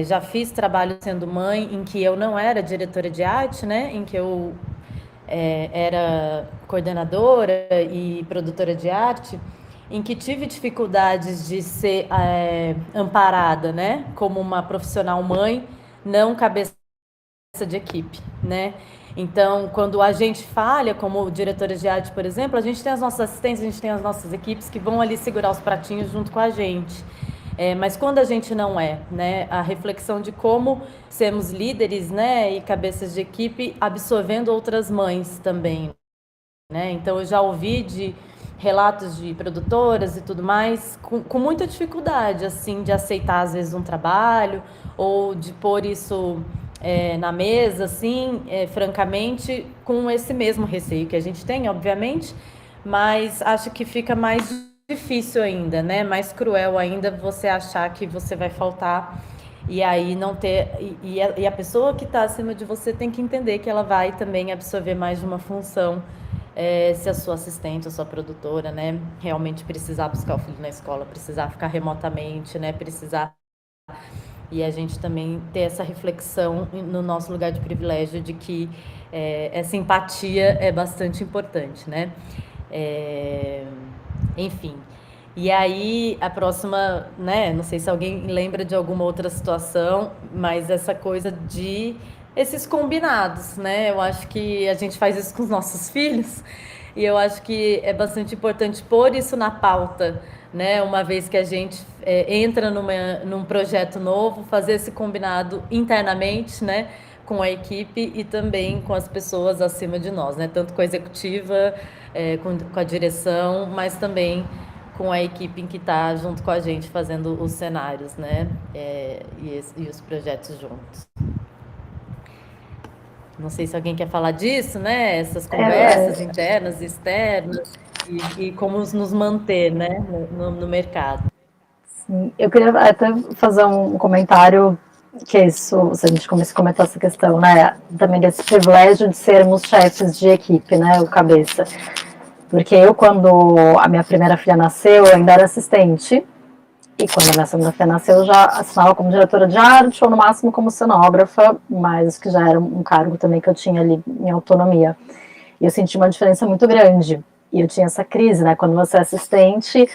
já fiz trabalho sendo mãe em que eu não era diretora de arte, né? Em que eu era coordenadora e produtora de arte, em que tive dificuldades de ser amparada, né? Como uma profissional mãe, não cabeça de equipe, né? Então, quando a gente falha, como diretoras de arte, por exemplo, a gente tem as nossas assistentes, a gente tem as nossas equipes que vão ali segurar os pratinhos junto com a gente. Mas quando a gente não é, né? A reflexão de como sermos líderes, né? E cabeças de equipe absorvendo outras mães também, né? Então, eu já ouvi de relatos de produtoras e tudo mais, com muita dificuldade, assim, de aceitar, às vezes, um trabalho ou de pôr isso na mesa, assim, francamente, com esse mesmo receio que a gente tem, obviamente, mas acho que fica mais difícil ainda, né? Mais cruel ainda você achar que você vai faltar e aí não ter... E a pessoa que está acima de você tem que entender que ela vai também absorver mais de uma função, se a sua assistente, a sua produtora, né, realmente precisar buscar o filho na escola, precisar ficar remotamente, né, precisar... E a gente também ter essa reflexão no nosso lugar de privilégio de que essa empatia é bastante importante, né? Enfim. E aí, a próxima, né? Não sei se alguém lembra de alguma outra situação, mas essa coisa de esses combinados, né? Eu acho que a gente faz isso com os nossos filhos e eu acho que é bastante importante pôr isso na pauta, né? Uma vez que a gente entra num projeto novo, fazer esse combinado internamente, né? Com a equipe e também com as pessoas acima de nós, né? Tanto com a executiva, com a direção, mas também com a equipe que está junto com a gente fazendo os cenários, né? E os projetos juntos. Não sei se alguém quer falar disso, né? Essas conversas internas e externas e como nos manter, né? No mercado. Sim, eu queria até fazer um comentário que é isso, se a gente começa a comentar essa questão, né? Também desse privilégio de sermos chefes de equipe, né? O cabeça. Porque eu, quando a minha primeira filha nasceu, eu ainda era assistente. E quando a minha segunda filha nasceu, eu já assinava como diretora de arte ou no máximo como cenógrafa, mas que já era um cargo também que eu tinha ali em autonomia. E eu senti uma diferença muito grande. E eu tinha essa crise, né? Quando você é assistente,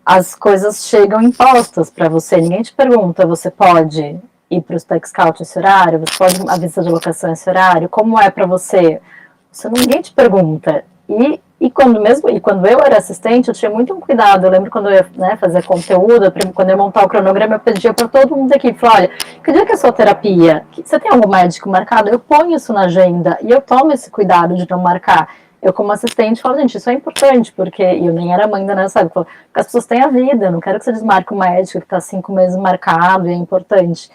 as coisas chegam impostas para você. Ninguém te pergunta, você pode ir para o Tech Scout esse horário? Você pode a vista de locação esse horário? Como é para você? Ninguém te pergunta. E quando eu era assistente, eu tinha muito um cuidado. Eu lembro quando eu ia fazer conteúdo, quando eu ia montar o cronograma, eu pedia para todo mundo da equipe, olha, que dia que é a sua terapia? Você tem algum médico marcado? Eu ponho isso na agenda e eu tomo esse cuidado de não marcar. Eu, como assistente, falo, gente, isso é importante, porque eu nem era mãe ainda nessa época, porque as pessoas têm a vida, eu não quero que você desmarque o médico que está 5 meses marcado e é importante.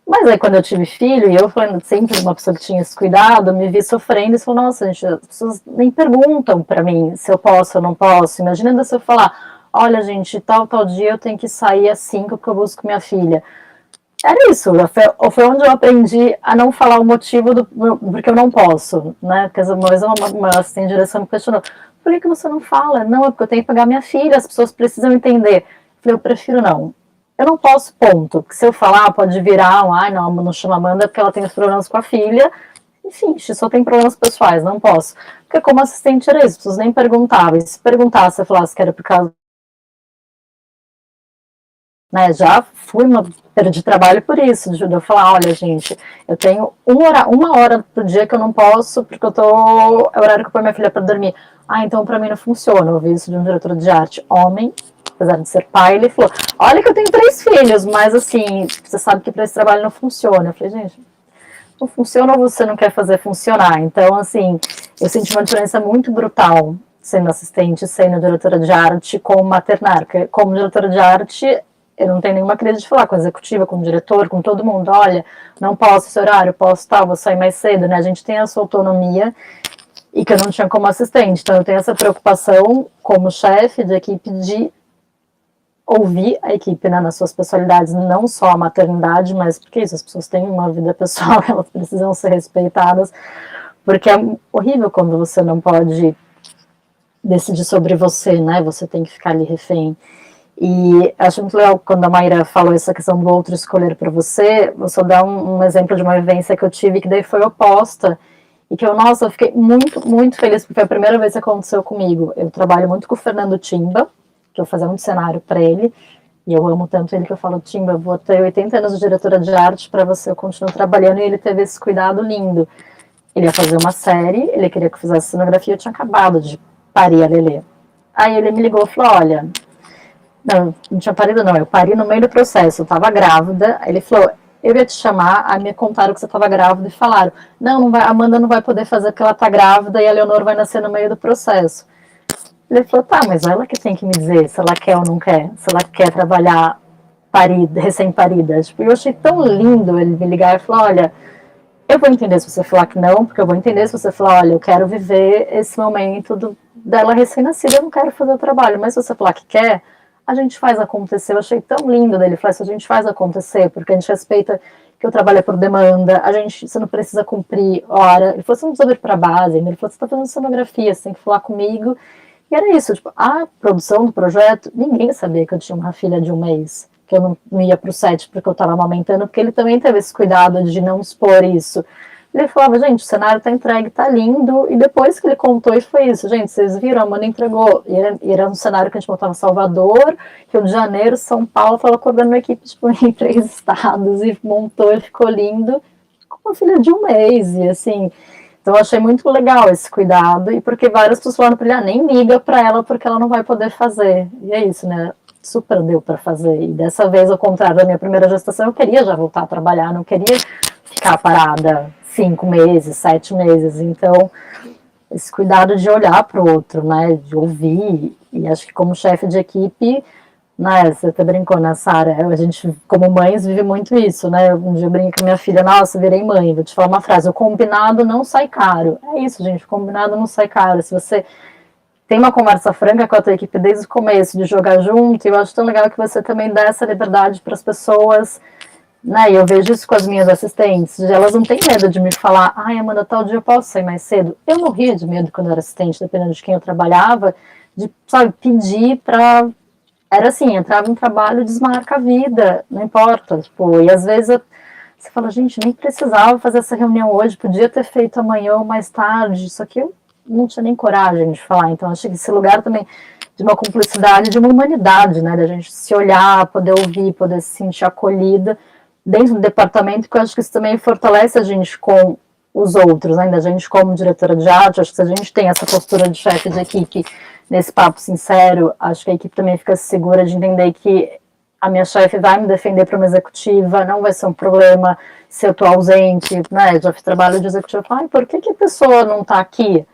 Mas aí quando eu tive filho, e eu falando sempre uma pessoa que tinha esse cuidado, eu me vi sofrendo e falei, nossa, gente, as pessoas nem perguntam pra mim se eu posso ou não posso. Imagina ainda se eu falar, olha, gente, tal dia eu tenho que sair às 5 porque eu busco minha filha. Era isso, foi onde eu aprendi a não falar o motivo porque eu não posso, né? Porque uma vez uma assistente de direção me questionou, por que você não fala? Não, é porque eu tenho que pagar minha filha, as pessoas precisam entender. Eu falei, eu prefiro não. Eu não posso, ponto. Porque se eu falar, pode virar não chama Amanda porque ela tem os problemas com a filha. Enfim, só tem problemas pessoais, não posso. Porque como assistente era isso, as pessoas nem perguntavam. E se perguntasse, eu falasse que era por causa... Né, já perdi trabalho por isso, de eu falar, olha, gente, eu tenho uma hora por dia que eu não posso, porque é o horário que eu ponho minha filha para dormir. Então para mim não funciona. Eu ouvi isso de um diretor de arte, homem, apesar de ser pai, ele falou, olha que eu tenho 3 filhos, mas assim, você sabe que para esse trabalho não funciona. Eu falei, gente, não funciona ou você não quer fazer funcionar? Então, assim, eu senti uma diferença muito brutal sendo assistente, sendo diretora de arte como maternar. Como diretora de arte, eu não tenho nenhuma crise de falar com a executiva, com o diretor, com todo mundo, olha, não posso esse horário, posso tal, vou sair mais cedo, né? A gente tem a sua autonomia e que eu não tinha como assistente. Então, eu tenho essa preocupação como chefe de equipe de ouvir a equipe, né, nas suas pessoalidades, não só a maternidade, mas porque isso, as pessoas têm uma vida pessoal, elas precisam ser respeitadas, porque é horrível quando você não pode decidir sobre você, né, você tem que ficar ali refém. E acho muito legal quando a Mayra falou essa questão do outro escolher para você, vou só dar um exemplo de uma vivência que eu tive que daí foi oposta, e que eu fiquei muito, muito feliz, porque foi a primeira vez que aconteceu comigo. Eu trabalho muito com o Fernando Timba, que eu fazia muito cenário para ele, e eu amo tanto ele que eu falo, Timba, eu vou ter 80 anos de diretora de arte para você, eu continuo trabalhando, e ele teve esse cuidado lindo. Ele ia fazer uma série, ele queria que eu fizesse cenografia, eu tinha acabado de parir a Lelê. Aí ele me ligou e falou, olha, não tinha parido não, eu pari no meio do processo, eu tava grávida, aí ele falou, eu ia te chamar, aí me contaram que você tava grávida e falaram, não vai, a Amanda não vai poder fazer porque ela tá grávida e a Leonor vai nascer no meio do processo. Ele falou, tá, mas ela que tem que me dizer se ela quer ou não quer, se ela quer trabalhar recém-parida. Tipo, eu achei tão lindo ele me ligar e falar, olha, eu vou entender se você falar que não, porque eu vou entender se você falar, olha, eu quero viver esse momento dela recém-nascida, eu não quero fazer o trabalho, mas se você falar que quer, a gente faz acontecer. Eu achei tão lindo dele falar isso, a gente faz acontecer, porque a gente respeita que o trabalho é por demanda, você não precisa cumprir hora. Ele falou, você não precisa vir pra base, ele falou, você tá fazendo cenografia, você tem que falar comigo. E era isso, tipo, a produção do projeto, ninguém sabia que eu tinha uma filha de 1 mês, que eu não ia pro set porque eu tava amamentando, porque ele também teve esse cuidado de não expor isso. Ele falava, gente, o cenário tá entregue, tá lindo, e depois que ele contou, e foi isso, gente, vocês viram, a Amanda entregou, e era um cenário que a gente montava em Salvador, Rio de Janeiro, São Paulo, ela coordenando uma equipe, tipo, em 3 estados, e montou, e ficou lindo, com uma filha de 1 mês, e assim... Então eu achei muito legal esse cuidado, e porque várias pessoas falaram para ele, nem liga para ela porque ela não vai poder fazer. E é isso, né? Super deu para fazer. E dessa vez, ao contrário da minha primeira gestação, eu queria já voltar a trabalhar, não queria ficar parada 5 meses, 7 meses. Então, esse cuidado de olhar para o outro, né? De ouvir. E acho que como chefe de equipe, né, você até brincou, né, Sara? A gente, como mães, vive muito isso, né? Um dia eu brinco com minha filha, nossa, virei mãe, vou te falar uma frase, o combinado não sai caro. É isso, gente, o combinado não sai caro. Se você tem uma conversa franca com a tua equipe desde o começo, de jogar junto, eu acho tão legal que você também dá essa liberdade para as pessoas, né? E eu vejo isso com as minhas assistentes, elas não têm medo de me falar, ai, Amanda, tal dia eu posso sair mais cedo. Eu morria de medo quando eu era assistente, dependendo de quem eu trabalhava, de, sabe, pedir para... Era assim, entrava no trabalho, desmarca a vida, não importa, tipo, e às vezes você fala, gente, nem precisava fazer essa reunião hoje, podia ter feito amanhã ou mais tarde, isso aqui eu não tinha nem coragem de falar, então acho que esse lugar também de uma cumplicidade, de uma humanidade, né, da gente se olhar, poder ouvir, poder se sentir acolhida dentro do departamento, que eu acho que isso também fortalece a gente com os outros, né, da gente como diretora de arte, acho que se a gente tem essa postura de chefe de equipe nesse papo sincero, acho que a equipe também fica segura de entender que a minha chefe vai me defender para uma executiva, não vai ser um problema se eu estou ausente, né, já fiz trabalho de executiva, ai, por que a pessoa não está aqui?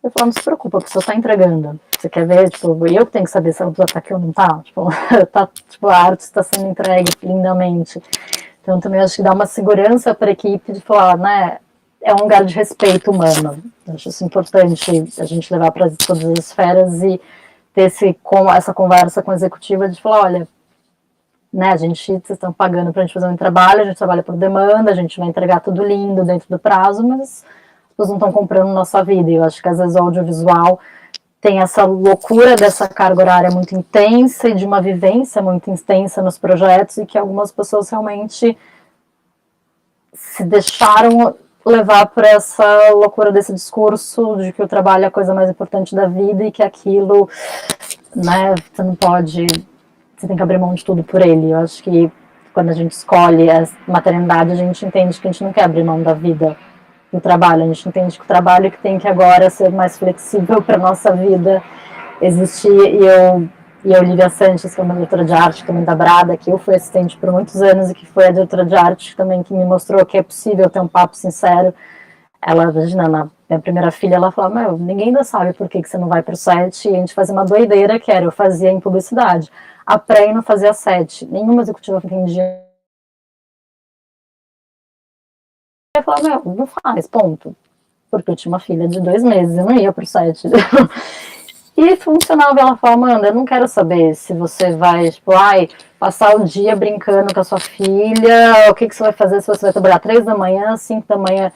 Eu falo, não se preocupa, a pessoa está entregando, você quer ver, tipo, eu que tenho que saber se a pessoa está aqui ou não está, tipo, tipo, a arte está sendo entregue lindamente, então também acho que dá uma segurança para a equipe de falar, né, é um lugar de respeito humano. Eu acho isso importante a gente levar para todas as esferas e ter essa conversa com a executiva de falar, olha, né, vocês estão pagando para a gente fazer um trabalho, a gente trabalha por demanda, a gente vai entregar tudo lindo dentro do prazo, mas as pessoas não estão comprando nossa vida. E eu acho que às vezes o audiovisual tem essa loucura dessa carga horária muito intensa e de uma vivência muito intensa nos projetos e que algumas pessoas realmente se deixaram levar por essa loucura desse discurso de que o trabalho é a coisa mais importante da vida e que aquilo, né, você não pode, você tem que abrir mão de tudo por ele. Eu acho que quando a gente escolhe a maternidade, a gente entende que a gente não quer abrir mão da vida do trabalho, a gente entende que o trabalho que tem que agora ser mais flexível para nossa vida existir. E a Olivia Sanches, que é uma diretora de arte também da Brada, que eu fui assistente por muitos anos e que foi a diretora de arte também que me mostrou que é possível ter um papo sincero. Ela, imagina, na minha primeira filha, ela falava, ninguém ainda sabe por que você não vai pro set, e a gente fazia uma doideira que era, eu fazia em publicidade. a pré-INO fazia 7. Nenhuma executiva entendia. Eu falava, meu, não faz, ponto. Porque eu tinha uma filha de 2 meses, eu não ia pro 7. E funcionava. Ela falou, Amanda, eu não quero saber se você vai, tipo, passar o dia brincando com a sua filha, o que você vai fazer, se você vai trabalhar 3 da manhã, 5 da manhã.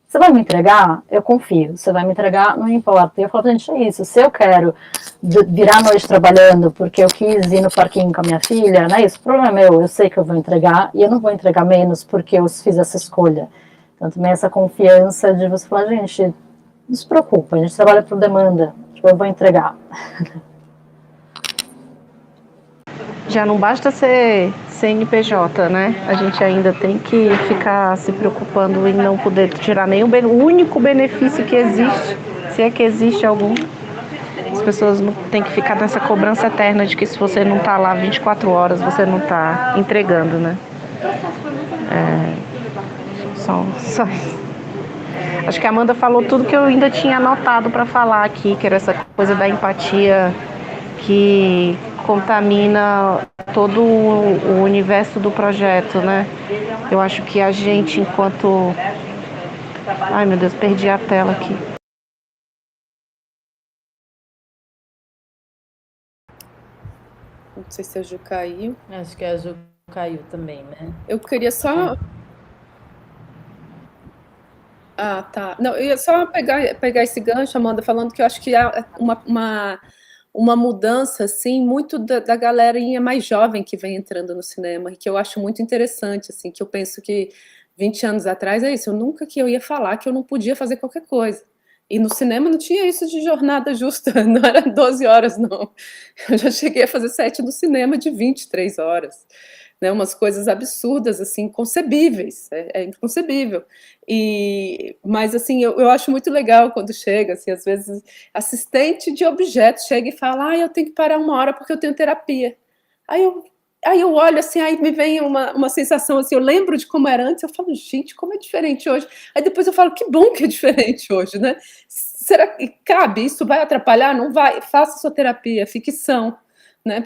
Você vai me entregar? Eu confio. Você vai me entregar? Não importa. E eu falo, gente, é isso. Se eu quero virar a noite trabalhando porque eu quis ir no parquinho com a minha filha, não é isso. O problema é meu. Eu sei que eu vou entregar e eu não vou entregar menos porque eu fiz essa escolha. Então, também essa confiança de você falar, gente, não se preocupa, a gente trabalha por demanda. Tipo, eu vou entregar. Já não basta ser CNPJ, né? A gente ainda tem que ficar se preocupando em não poder tirar nenhum o único benefício que existe, se é que existe algum. As pessoas têm que ficar nessa cobrança eterna de que se você não está lá 24 horas, você não está entregando, né? Só isso. Acho que a Amanda falou tudo que eu ainda tinha anotado para falar aqui, que era essa coisa da empatia que contamina todo o universo do projeto, né? Eu acho que a gente, enquanto... Ai, meu Deus, perdi a tela aqui. Não sei se a Ju caiu. Acho que a Ju caiu também, né? Eu queria só... Ah, tá. Não, eu ia só pegar esse gancho, Amanda, falando que eu acho que há uma mudança, assim, muito da galerinha mais jovem que vem entrando no cinema, e que eu acho muito interessante, assim, que eu penso que 20 anos atrás é isso, eu nunca que eu ia falar que eu não podia fazer qualquer coisa. E no cinema não tinha isso de jornada justa, não era 12 horas, não. Eu já cheguei a fazer 7 no cinema de 23 horas. Né, umas coisas absurdas, assim, inconcebíveis, é inconcebível. Mas, assim, eu acho muito legal quando chega, assim, às vezes, assistente de objetos chega e fala, eu tenho que parar 1 hora porque eu tenho terapia. Aí eu olho, assim, aí me vem uma sensação, assim, eu lembro de como era antes, eu falo, gente, como é diferente hoje. Aí depois eu falo, que bom que é diferente hoje, né? Será que cabe? Isso vai atrapalhar? Não vai? Faça sua terapia, fique são. Né?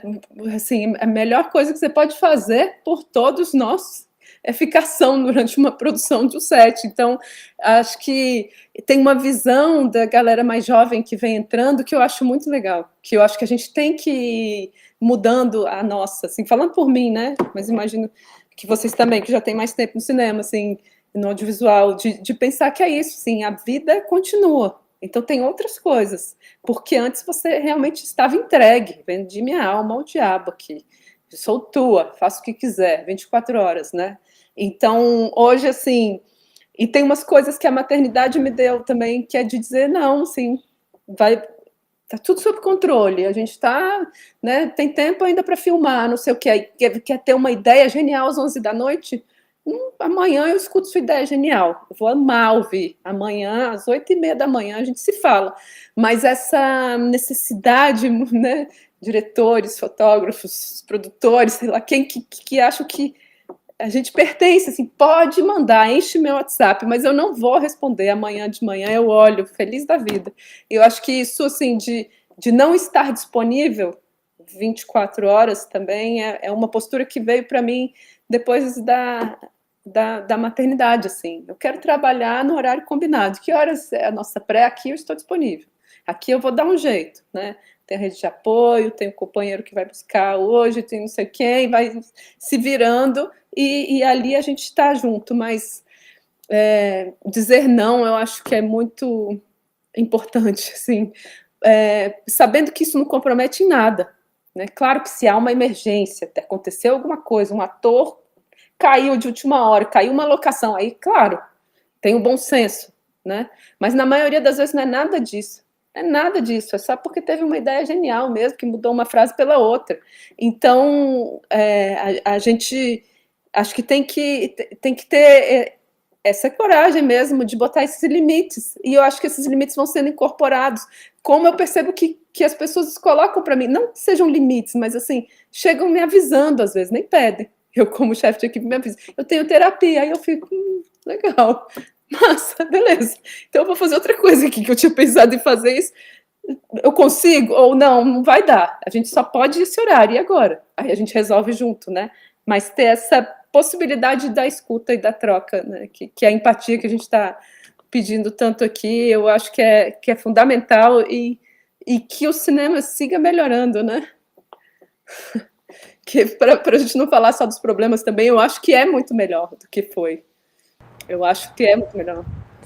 Assim, a melhor coisa que você pode fazer por todos nós é ficar são durante uma produção de um set. Então, acho que tem uma visão da galera mais jovem que vem entrando que eu acho muito legal, que eu acho que a gente tem que ir mudando a nossa, assim, falando por mim, né? Mas imagino que vocês também, que já têm mais tempo no cinema, assim, no audiovisual, de pensar que é isso, assim, a vida continua. Então tem outras coisas, porque antes você realmente estava entregue, vendi minha alma ao diabo aqui, sou tua, faço o que quiser, 24 horas, né? Então, hoje, assim, e tem umas coisas que a maternidade me deu também, que é de dizer, não, assim, tá tudo sob controle, a gente tá, né, tem tempo ainda para filmar, não sei o que, quer ter uma ideia genial às 11 da noite? Amanhã eu escuto sua ideia genial, eu vou amar ouvir. Amanhã, às 8h30 da manhã, a gente se fala. Mas essa necessidade, né, diretores, fotógrafos, produtores, sei lá, quem que acham que a gente pertence, assim, pode mandar, enche meu WhatsApp, mas eu não vou responder amanhã de manhã, eu olho, feliz da vida. Eu acho que isso, assim, de não estar disponível 24 horas também é uma postura que veio para mim depois da maternidade, assim. Eu quero trabalhar no horário combinado. Que horas é a nossa pré? Aqui eu estou disponível. Aqui eu vou dar um jeito, né? Tem a rede de apoio, tem o companheiro que vai buscar hoje, tem não sei quem, vai se virando, e ali a gente está junto. Mas dizer não, eu acho que é muito importante, assim, sabendo que isso não compromete em nada. Né? Claro que se há uma emergência, aconteceu alguma coisa, um ator caiu de última hora, caiu uma locação, aí, claro, tem o bom senso, né? Mas na maioria das vezes não é nada disso. É nada disso, é só porque teve uma ideia genial mesmo, que mudou uma frase pela outra. Então, a gente acho que tem que ter essa coragem mesmo de botar esses limites, e eu acho que esses limites vão sendo incorporados, como eu percebo que as pessoas colocam para mim, não que sejam limites, mas assim, chegam me avisando às vezes, nem pedem. Eu, como chefe de equipe, me aviso, eu tenho terapia, aí eu fico, legal, massa, beleza. Então eu vou fazer outra coisa aqui, que eu tinha pensado em fazer isso, eu consigo ou não, não vai dar. A gente só pode esse horário, e agora? Aí a gente resolve junto, né? Mas ter essa possibilidade da escuta e da troca, né? Que é a empatia que a gente está pedindo tanto aqui, eu acho que é fundamental e que o cinema siga melhorando, né? Que para a gente não falar só dos problemas também, eu acho que é muito melhor do que foi. Eu acho que é muito melhor.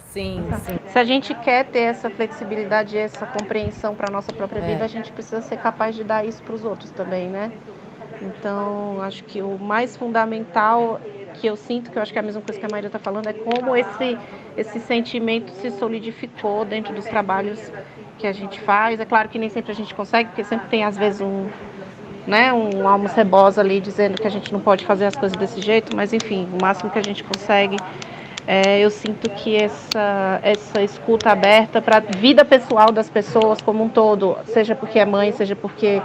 Sim, sim. Se a gente quer ter essa flexibilidade e essa compreensão para a nossa própria vida, a gente precisa ser capaz de dar isso para os outros também, né? Então, acho que o mais fundamental que eu sinto, que eu acho que é a mesma coisa que a Maíra está falando, é como esse sentimento se solidificou dentro dos trabalhos que a gente faz. É claro que nem sempre a gente consegue, porque sempre tem, às vezes, um alma cebosa ali dizendo que a gente não pode fazer as coisas desse jeito, mas, enfim, o máximo que a gente consegue. Eu sinto que essa escuta aberta para a vida pessoal das pessoas como um todo, seja porque é mãe, seja porque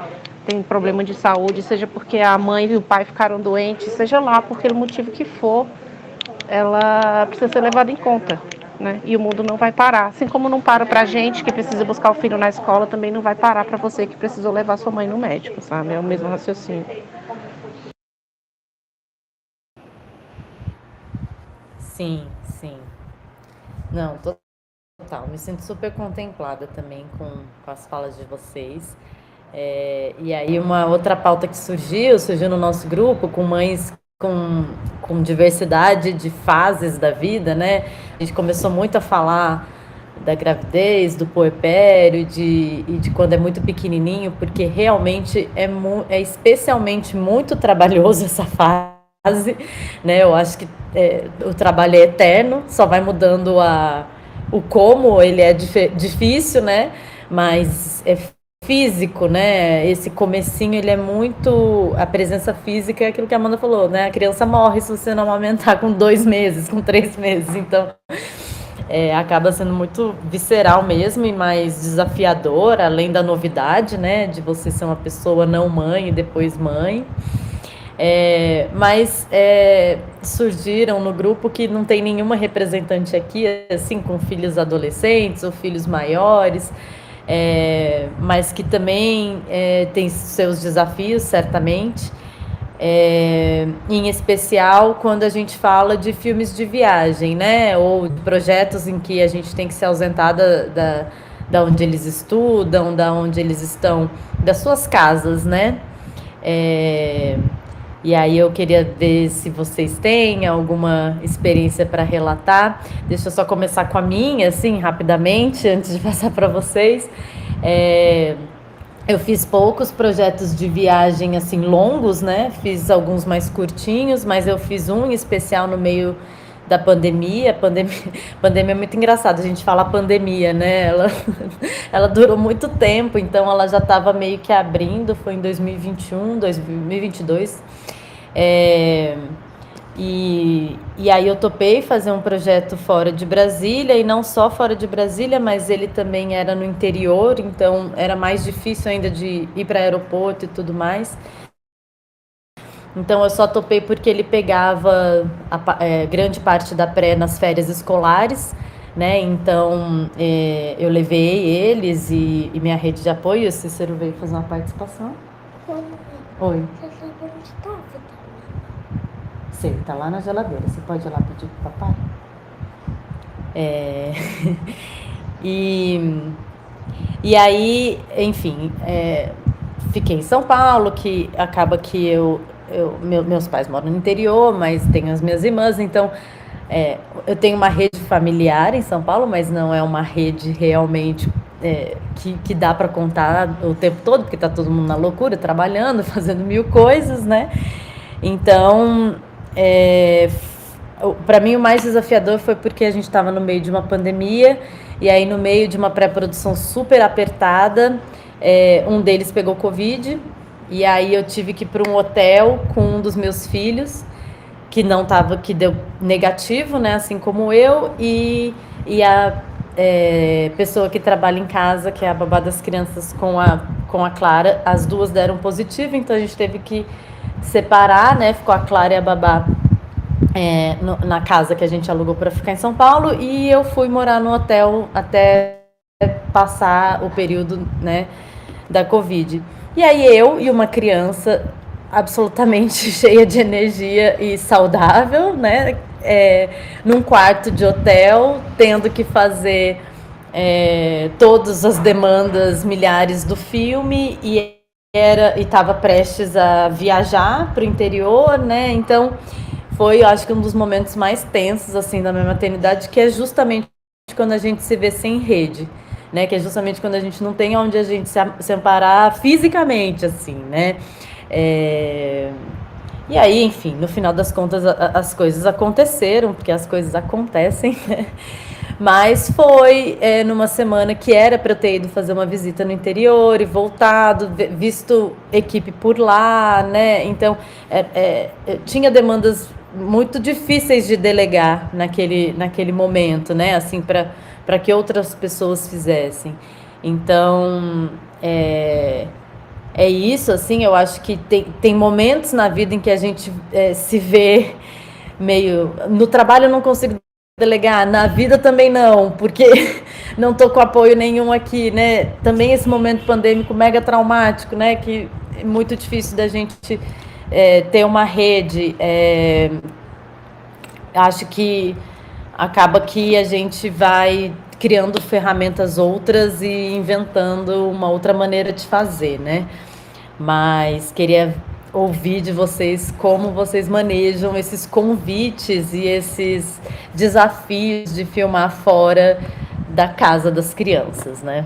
tem problema de saúde, seja porque a mãe e o pai ficaram doentes, seja lá por aquele motivo que for, ela precisa ser levada em conta, né? E o mundo não vai parar. Assim como não para para a gente que precisa buscar o filho na escola, também não vai parar para você que precisou levar sua mãe no médico, sabe? É o mesmo raciocínio. Sim, sim. Não, total. Me sinto super contemplada também com as falas de vocês. E aí uma outra pauta que surgiu no nosso grupo, com mães com diversidade de fases da vida, né? A gente começou muito a falar da gravidez, do puerpério e de quando é muito pequenininho, porque realmente é especialmente muito trabalhoso essa fase, né? Eu acho que o trabalho é eterno, só vai mudando o como ele é difícil, né? Mas é físico, né? Esse comecinho, ele é muito... A presença física é aquilo que a Amanda falou, né? A criança morre se você não amamentar com 2 meses, com 3 meses. Então, acaba sendo muito visceral mesmo e mais desafiador, além da novidade, né? De você ser uma pessoa não mãe e depois mãe. Mas surgiram no grupo que não tem nenhuma representante aqui, assim, com filhos adolescentes ou filhos maiores, mas que também tem seus desafios, certamente, em especial quando a gente fala de filmes de viagem, né, ou de projetos em que a gente tem que se ausentar da onde eles estudam, da onde eles estão, das suas casas, né, e aí eu queria ver se vocês têm alguma experiência para relatar. Deixa eu só começar com a minha, assim, rapidamente, antes de passar para vocês. Eu fiz poucos projetos de viagem, assim, longos, né? Fiz alguns mais curtinhos, mas eu fiz um em especial no meio da pandemia. Pandemia é muito engraçado, a gente fala pandemia, né? Ela durou muito tempo, então ela já estava meio que abrindo, foi em 2021, 2022. E aí eu topei fazer um projeto fora de Brasília, e não só fora de Brasília, mas ele também era no interior, então era mais difícil ainda de ir para aeroporto e tudo mais. Então eu só topei porque ele pegava grande parte da pré nas férias escolares, né? Então eu levei eles e minha rede de apoio. O Cícero veio fazer uma participação. Oi. Você sabe onde tá, Vitor? Sei, tá lá na geladeira. Você pode ir lá pedir pro papai? E aí, enfim, fiquei em São Paulo, que acaba que meus pais moram no interior, mas tenho as minhas irmãs, então eu tenho uma rede familiar em São Paulo, mas não é uma rede realmente que dá para contar o tempo todo, porque tá todo mundo na loucura, trabalhando, fazendo mil coisas, né? Então, para mim o mais desafiador foi porque a gente estava no meio de uma pandemia, e aí no meio de uma pré-produção super apertada, um deles pegou Covid, e aí eu tive que ir para um hotel com um dos meus filhos, que deu negativo, né, assim como eu, e a pessoa que trabalha em casa, que é a babá das crianças, com a Clara, as duas deram positivo, então a gente teve que separar, né, ficou a Clara e a babá na casa que a gente alugou para ficar em São Paulo, e eu fui morar no hotel até passar o período, né, da Covid. E aí eu e uma criança absolutamente cheia de energia e saudável, né, num quarto de hotel, tendo que fazer todas as demandas milhares do filme, e estava prestes a viajar para o interior, né? Então foi, eu acho que um dos momentos mais tensos assim da minha maternidade, que é justamente quando a gente se vê sem rede, né? Que é justamente quando a gente não tem onde a gente se amparar fisicamente, assim, né? E aí, enfim, no final das contas, as coisas aconteceram, porque as coisas acontecem, né? Mas foi numa semana que era para eu ter ido fazer uma visita no interior e voltado, visto equipe por lá, né? Então, tinha demandas muito difíceis de delegar naquele momento, né? Assim, para que outras pessoas fizessem. Então, é isso, assim, eu acho que tem momentos na vida em que a gente se vê meio... No trabalho eu não consigo delegar, na vida também não, porque não tô com apoio nenhum aqui, né? Também esse momento pandêmico mega traumático, né? Que é muito difícil da gente ter uma rede. Acho que acaba que a gente vai criando ferramentas outras e inventando uma outra maneira de fazer, né? Mas queria ouvir de vocês como vocês manejam esses convites e esses desafios de filmar fora da casa das crianças, né?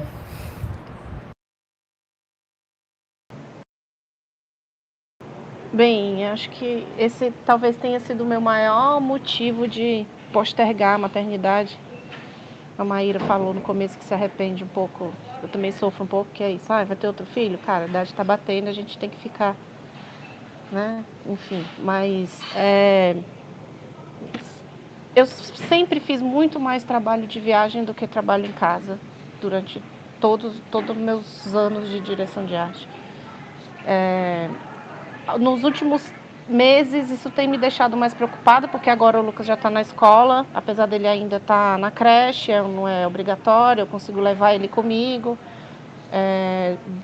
Bem, acho que esse talvez tenha sido o meu maior motivo de postergar a maternidade. A Maíra falou no começo que se arrepende um pouco. Eu também sofro um pouco, que é isso. Vai ter outro filho? Cara, a idade tá batendo, a gente tem que ficar, né? Enfim, mas eu sempre fiz muito mais trabalho de viagem do que trabalho em casa durante todos os meus anos de direção de arte. Nos últimos meses isso tem me deixado mais preocupada, porque agora o Lucas já está na escola, apesar dele ainda estar na creche, não é obrigatório, eu consigo levar ele comigo.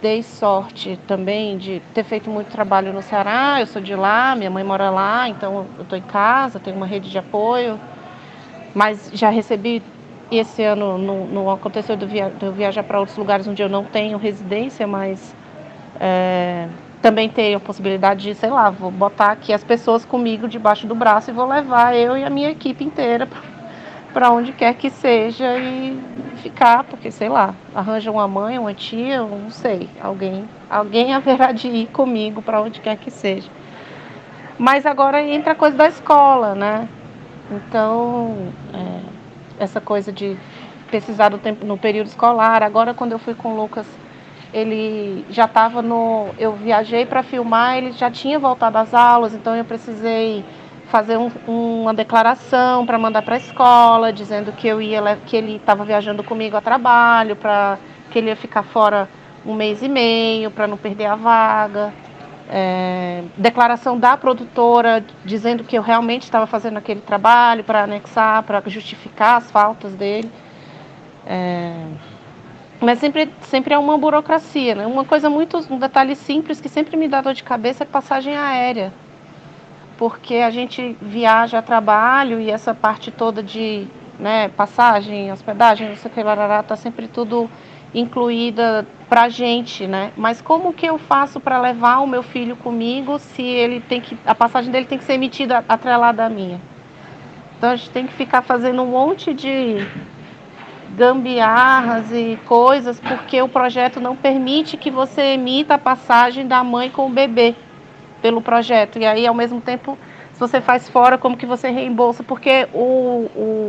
Dei sorte também de ter feito muito trabalho no Ceará, eu sou de lá, minha mãe mora lá, então eu estou em casa, tenho uma rede de apoio, mas já recebi, e esse ano não aconteceu de eu viajar para outros lugares onde eu não tenho residência, mas também tenho a possibilidade de, sei lá, vou botar aqui as pessoas comigo debaixo do braço e vou levar eu e a minha equipe inteira para onde quer que seja e ficar, porque, sei lá, arranja uma mãe, uma tia, eu não sei, alguém haverá de ir comigo para onde quer que seja. Mas agora entra a coisa da escola, né? Então, essa coisa de precisar do tempo no período escolar. Agora, quando eu fui com o Lucas, ele já estava eu viajei para filmar, ele já tinha voltado às aulas, então eu precisei fazer uma declaração para mandar para a escola, dizendo que que ele estava viajando comigo a trabalho, que ele ia ficar fora 1 mês e meio, para não perder a vaga. Declaração da produtora dizendo que eu realmente estava fazendo aquele trabalho, para anexar, para justificar as faltas dele. Mas sempre é uma burocracia, né? Um detalhe simples que sempre me dá dor de cabeça é passagem aérea. Porque a gente viaja a trabalho e essa parte toda de, né, passagem, hospedagem, não sei o que, tá sempre tudo incluída pra gente, né? Mas como que eu faço para levar o meu filho comigo se a passagem dele tem que ser emitida atrelada à minha? Então a gente tem que ficar fazendo um monte de gambiarras e coisas, porque o projeto não permite que você emita a passagem da mãe com o bebê pelo projeto. E aí, ao mesmo tempo, se você faz fora, como que você reembolsa? Porque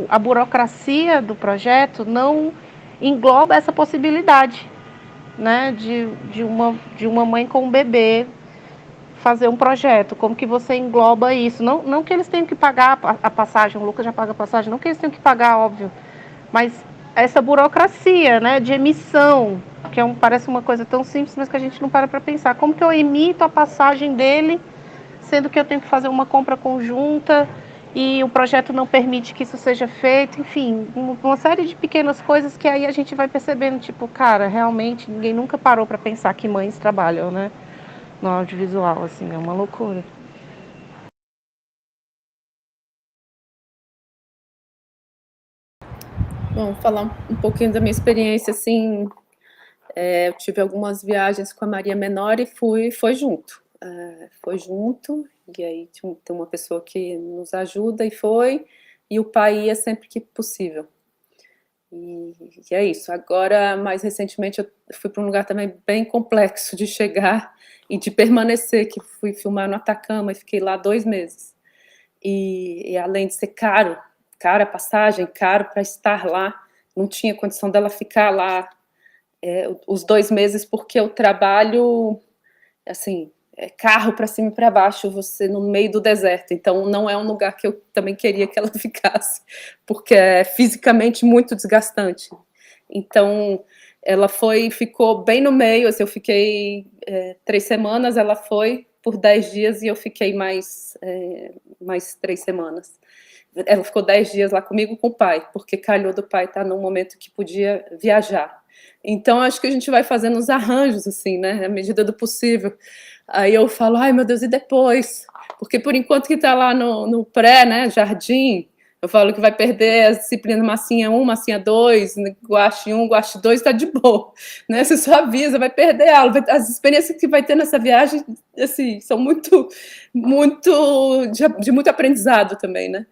a burocracia do projeto não engloba essa possibilidade, né, de uma mãe com um bebê fazer um projeto. Como que você engloba isso? Não que eles tenham que pagar a passagem, o Lucas já paga a passagem, não que eles tenham que pagar, óbvio, mas essa burocracia, né, de emissão, que parece uma coisa tão simples, mas que a gente não para pensar. Como que eu emito a passagem dele, sendo que eu tenho que fazer uma compra conjunta e o projeto não permite que isso seja feito, enfim, uma série de pequenas coisas que aí a gente vai percebendo, tipo, cara, realmente ninguém nunca parou para pensar que mães trabalham, né, no audiovisual, assim, é uma loucura. Bom, falar um pouquinho da minha experiência, assim, eu tive algumas viagens com a Maria Menor e foi junto. Foi junto, e aí tem uma pessoa que nos ajuda e o pai ia sempre que possível. E é isso. Agora, mais recentemente, eu fui para um lugar também bem complexo de chegar e de permanecer, que fui filmar no Atacama e fiquei lá 2 meses. E além de ser cara a passagem, caro para estar lá, não tinha condição dela ficar lá os 2 meses, porque o trabalho, assim, é carro para cima e para baixo, você no meio do deserto, então não é um lugar que eu também queria que ela ficasse, porque é fisicamente muito desgastante. Então, ela ficou bem no meio, assim, eu fiquei 3 semanas, ela foi por 10 dias e eu fiquei mais 3 semanas. Ela ficou 10 dias lá comigo com o pai, porque calhou do pai estar num momento que podia viajar. Então, acho que a gente vai fazendo uns arranjos, assim, né, à medida do possível. Aí eu falo, ai meu Deus, e depois? Porque por enquanto que está lá no pré, né, jardim, eu falo que vai perder a disciplina massinha 1, massinha 2, guache 1, guache 2, está de boa, né? Você só avisa, vai perder a aula. As experiências que vai ter nessa viagem, assim, são de muito aprendizado também, né?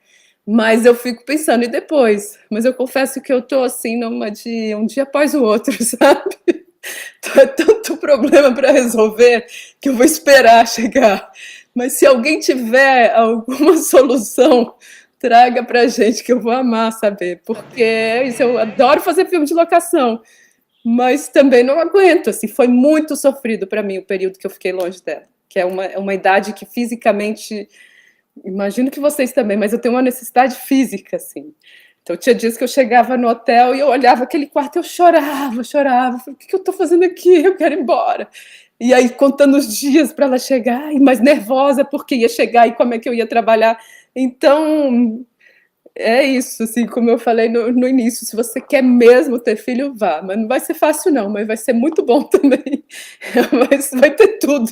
Mas eu fico pensando, e depois? Mas eu confesso que eu estou assim, numa de um dia após o outro, sabe? É tanto problema para resolver que eu vou esperar chegar. Mas se alguém tiver alguma solução, traga pra gente, que eu vou amar saber. Porque é isso, eu adoro fazer filme de locação, mas também não aguento. Assim, foi muito sofrido para mim o período que eu fiquei longe dela, que é uma idade que fisicamente, imagino que vocês também, mas eu tenho uma necessidade física, assim. Então, tinha dias que eu chegava no hotel e eu olhava aquele quarto e eu chorava. Falei, o que eu estou fazendo aqui? Eu quero ir embora. E aí, contando os dias para ela chegar, e mais nervosa porque ia chegar e como é que eu ia trabalhar. Então, é isso, assim, como eu falei no início, se você quer mesmo ter filho, vá, mas não vai ser fácil não, mas vai ser muito bom também, vai ter tudo,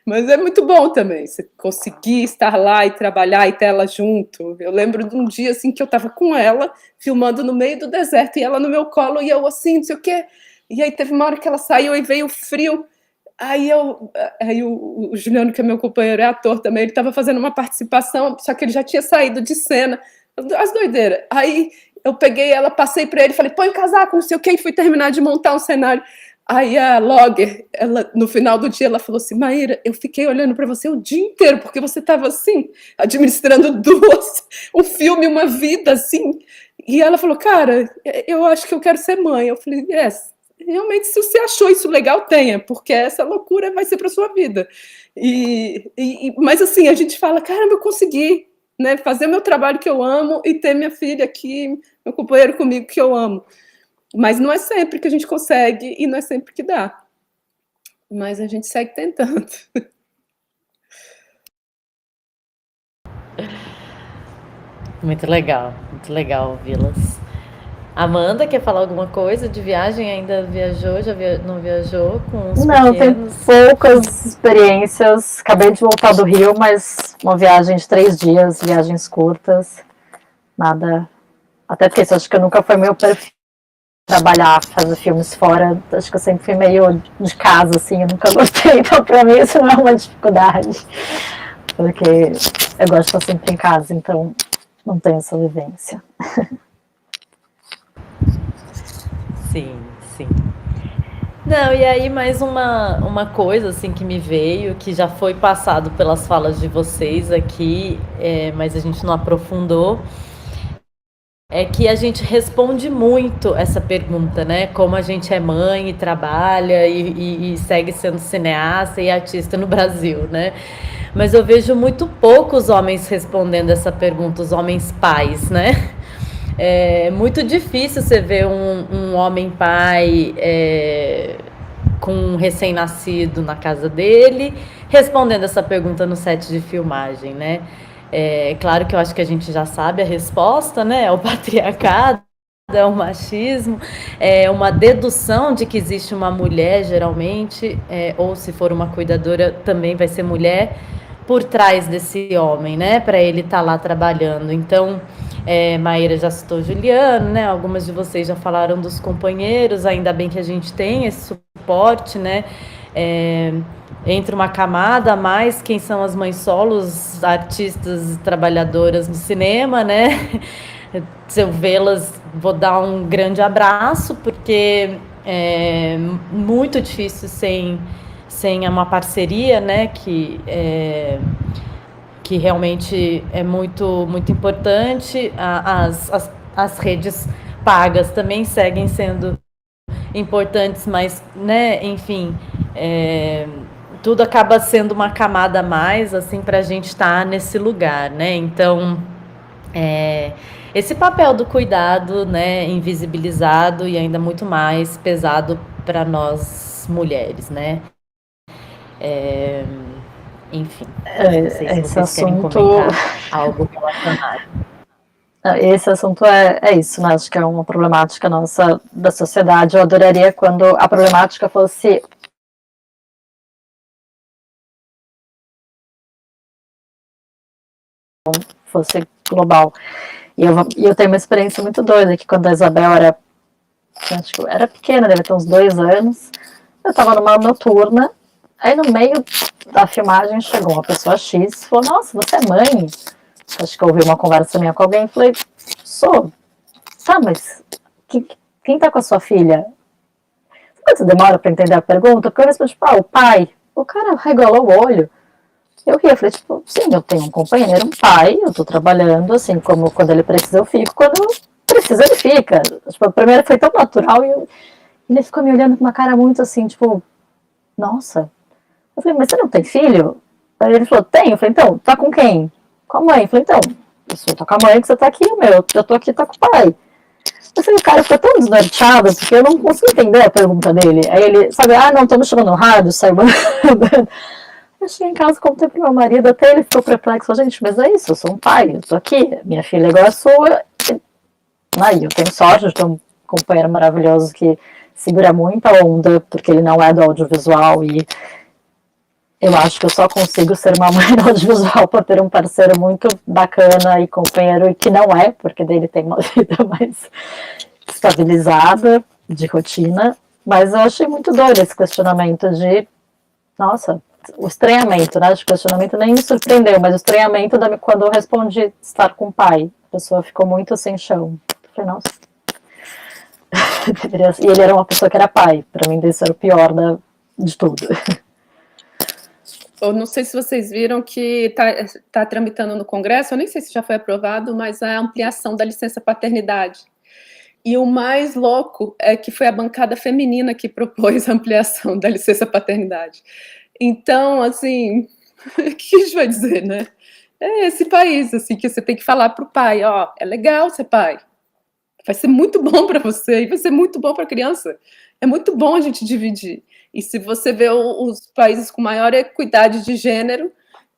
mas é muito bom também, você conseguir estar lá e trabalhar e ter ela junto. Eu lembro de um dia, assim, que eu estava com ela, filmando no meio do deserto, e ela no meu colo, e eu assim, não sei o quê, e aí teve uma hora que ela saiu e veio frio. Aí o Juliano, que é meu companheiro, é ator também, ele estava fazendo uma participação, só que ele já tinha saído de cena, as doideiras. Aí eu peguei ela, passei para ele, falei, põe o casaco, não sei o que, e fui terminar de montar um cenário. Aí a Logger, no final do dia, ela falou assim, Maíra, eu fiquei olhando para você o dia inteiro, porque você estava assim, administrando um filme, uma vida, assim. E ela falou, cara, eu acho que eu quero ser mãe. Eu falei, yes. Realmente, se você achou isso legal, tenha, porque essa loucura vai ser para sua vida. Mas assim, a gente fala, caramba, eu consegui, né, fazer o meu trabalho que eu amo e ter minha filha aqui, meu companheiro comigo que eu amo. Mas não é sempre que a gente consegue e não é sempre que dá. Mas a gente segue tentando. Muito legal ouvi-las. Amanda, quer falar alguma coisa de viagem? Ainda viajou? Não viajou com os Não, pequenos? tem poucas experiências. Acabei de voltar do Rio, mas uma viagem de 3 dias, viagens curtas. Nada. Até porque isso acho que nunca foi meu perfil trabalhar, fazer filmes fora. Acho que eu sempre fui meio de casa, assim, eu nunca gostei. Então, pra mim, isso não é uma dificuldade. Porque eu gosto de estar sempre em casa, então não tenho essa vivência. Sim. Não, e aí mais uma coisa assim que me veio, que já foi passado pelas falas de vocês aqui, mas a gente não aprofundou, é que a gente responde muito essa pergunta, né? Como a gente é mãe e trabalha e segue sendo cineasta e artista no Brasil, né? Mas eu vejo muito poucos homens respondendo essa pergunta, os homens pais, né? É muito difícil você ver um homem pai com um recém-nascido na casa dele respondendo essa pergunta no set de filmagem, né? É claro que eu acho que a gente já sabe a resposta, né? É o patriarcado, é o machismo, é uma dedução de que existe uma mulher, geralmente, ou se for uma cuidadora, também vai ser mulher, por trás desse homem, né? Para ele estar lá trabalhando. Então, Maíra já citou Juliano, né? Algumas de vocês já falaram dos companheiros, ainda bem que a gente tem esse suporte, né? Entre uma camada a mais, quem são as mães solos, artistas, trabalhadoras no cinema, né? Se eu vê-las, vou dar um grande abraço, porque é muito difícil sem uma parceria, né? Que realmente é muito, muito importante. As redes pagas também seguem sendo importantes, mas, né, enfim, tudo acaba sendo uma camada a mais, assim, para a gente estar nesse lugar, né? Então, esse papel do cuidado, né, invisibilizado e ainda muito mais pesado para nós mulheres, né? Enfim, não sei se Esse vocês querem assunto, comentar algo relacionado. esse assunto é isso, né? Acho que é uma problemática nossa da sociedade. Eu adoraria quando a problemática fosse global. E eu tenho uma experiência muito doida, que quando a Isabel era pequena, deve ter uns 2 anos, eu estava numa noturna, aí no meio da filmagem chegou uma pessoa X e falou, nossa, você é mãe? Acho que eu ouvi uma conversa minha com alguém e falei, sou. Tá, mas quem tá com a sua filha? Quanto demora para entender a pergunta? Porque eu respondi, tipo, o pai. O cara regalou o olho. Eu ria, falei, tipo, sim, eu tenho um companheiro, um pai, eu tô trabalhando, assim, como quando ele precisa eu fico, quando precisa ele fica. Tipo, a primeira foi tão natural e ele ficou me olhando com uma cara muito assim, tipo, nossa. Eu falei, mas você não tem filho? Aí ele falou, tenho. Eu falei, então, tá com quem? Com a mãe. Eu falei, então, eu tô com a mãe que você tá aqui, eu tô aqui, tá com o pai. Eu falei, o cara ficou tão desnorteado, porque eu não consigo entender a pergunta dele. Aí ele, sabe, não, tô me chamando no rádio, saiu mandando. Eu cheguei em casa, contei pro meu marido, até ele ficou perplexo. Gente, mas é isso, eu sou um pai, eu tô aqui, minha filha é igual a sua. Aí eu tenho sorte de ter um companheiro maravilhoso que segura muita onda, porque ele não é do audiovisual e eu acho que eu só consigo ser uma mãe do audiovisual por ter um parceiro muito bacana e companheiro, e que não é, porque dele tem uma vida mais estabilizada, de rotina. Mas eu achei muito doido esse questionamento de, nossa, o estranhamento, né? O questionamento nem me surpreendeu, mas o estranhamento quando eu respondi estar com o pai. A pessoa ficou muito sem chão. Eu falei, nossa. E ele era uma pessoa que era pai. Pra mim, isso era o pior de tudo. Eu não sei se vocês viram que está tramitando no Congresso, eu nem sei se já foi aprovado, mas a ampliação da licença paternidade. E o mais louco é que foi a bancada feminina que propôs a ampliação da licença paternidade. Então, assim, o que a gente vai dizer, né? É esse país, assim, que você tem que falar para o pai, ó, é legal ser pai, vai ser muito bom para você e vai ser muito bom para a criança. É muito bom a gente dividir. E se você vê os países com maior equidade de gênero,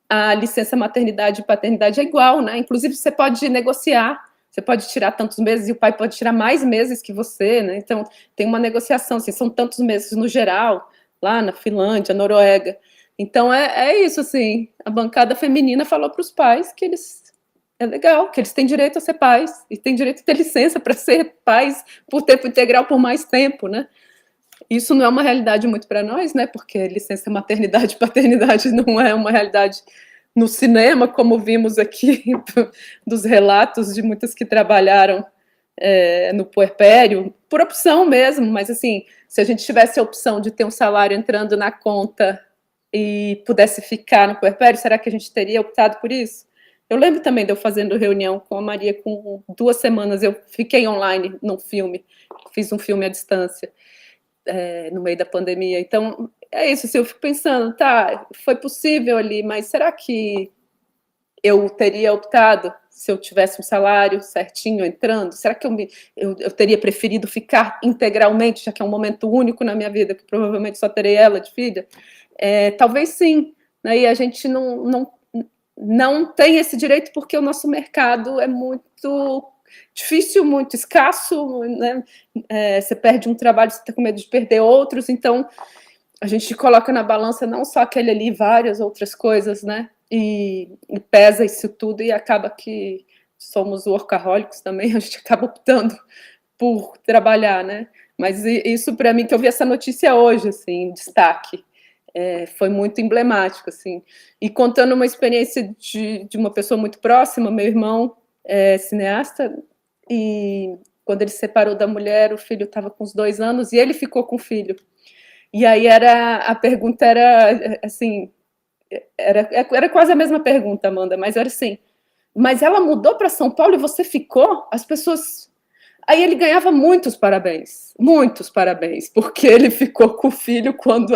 a licença maternidade e paternidade é igual, né? Inclusive, você pode negociar, você pode tirar tantos meses e o pai pode tirar mais meses que você, né? Então, tem uma negociação, assim, são tantos meses no geral, lá na Finlândia, Noruega. Então, é isso, assim, a bancada feminina falou para os pais que é legal, que eles têm direito a ser pais e têm direito a ter licença para ser pais por tempo integral por mais tempo, né? Isso não é uma realidade muito para nós, né? Porque licença maternidade e paternidade não é uma realidade no cinema, como vimos aqui dos relatos de muitas que trabalharam no puerpério, por opção mesmo, mas assim, se a gente tivesse a opção de ter um salário entrando na conta e pudesse ficar no puerpério, será que a gente teria optado por isso? Eu lembro também de eu fazendo reunião com a Maria, com 2 semanas, eu fiquei online num filme, fiz um filme à distância, no meio da pandemia. Então, é isso, assim, eu fico pensando, tá, foi possível ali, mas será que eu teria optado se eu tivesse um salário certinho entrando? Será que eu teria preferido ficar integralmente, já que é um momento único na minha vida, que provavelmente só terei ela de filha? Talvez sim, né? E a gente não tem esse direito porque o nosso mercado é muito difícil, muito escasso, né? Você perde um trabalho, você está com medo de perder outros, então a gente coloca na balança não só aquele ali, várias outras coisas, né? E pesa isso tudo e acaba que somos workaholics também, a gente acaba optando por trabalhar, né? Mas isso, para mim, que eu vi essa notícia hoje, assim, em destaque, foi muito emblemático, assim. E contando uma experiência de uma pessoa muito próxima, meu irmão é cineasta, e quando ele se separou da mulher, o filho estava com uns 2 anos, e ele ficou com o filho. E aí a pergunta era, assim, era quase a mesma pergunta, Amanda, mas era assim, mas ela mudou para São Paulo e você ficou? As pessoas... Aí ele ganhava muitos parabéns, porque ele ficou com o filho quando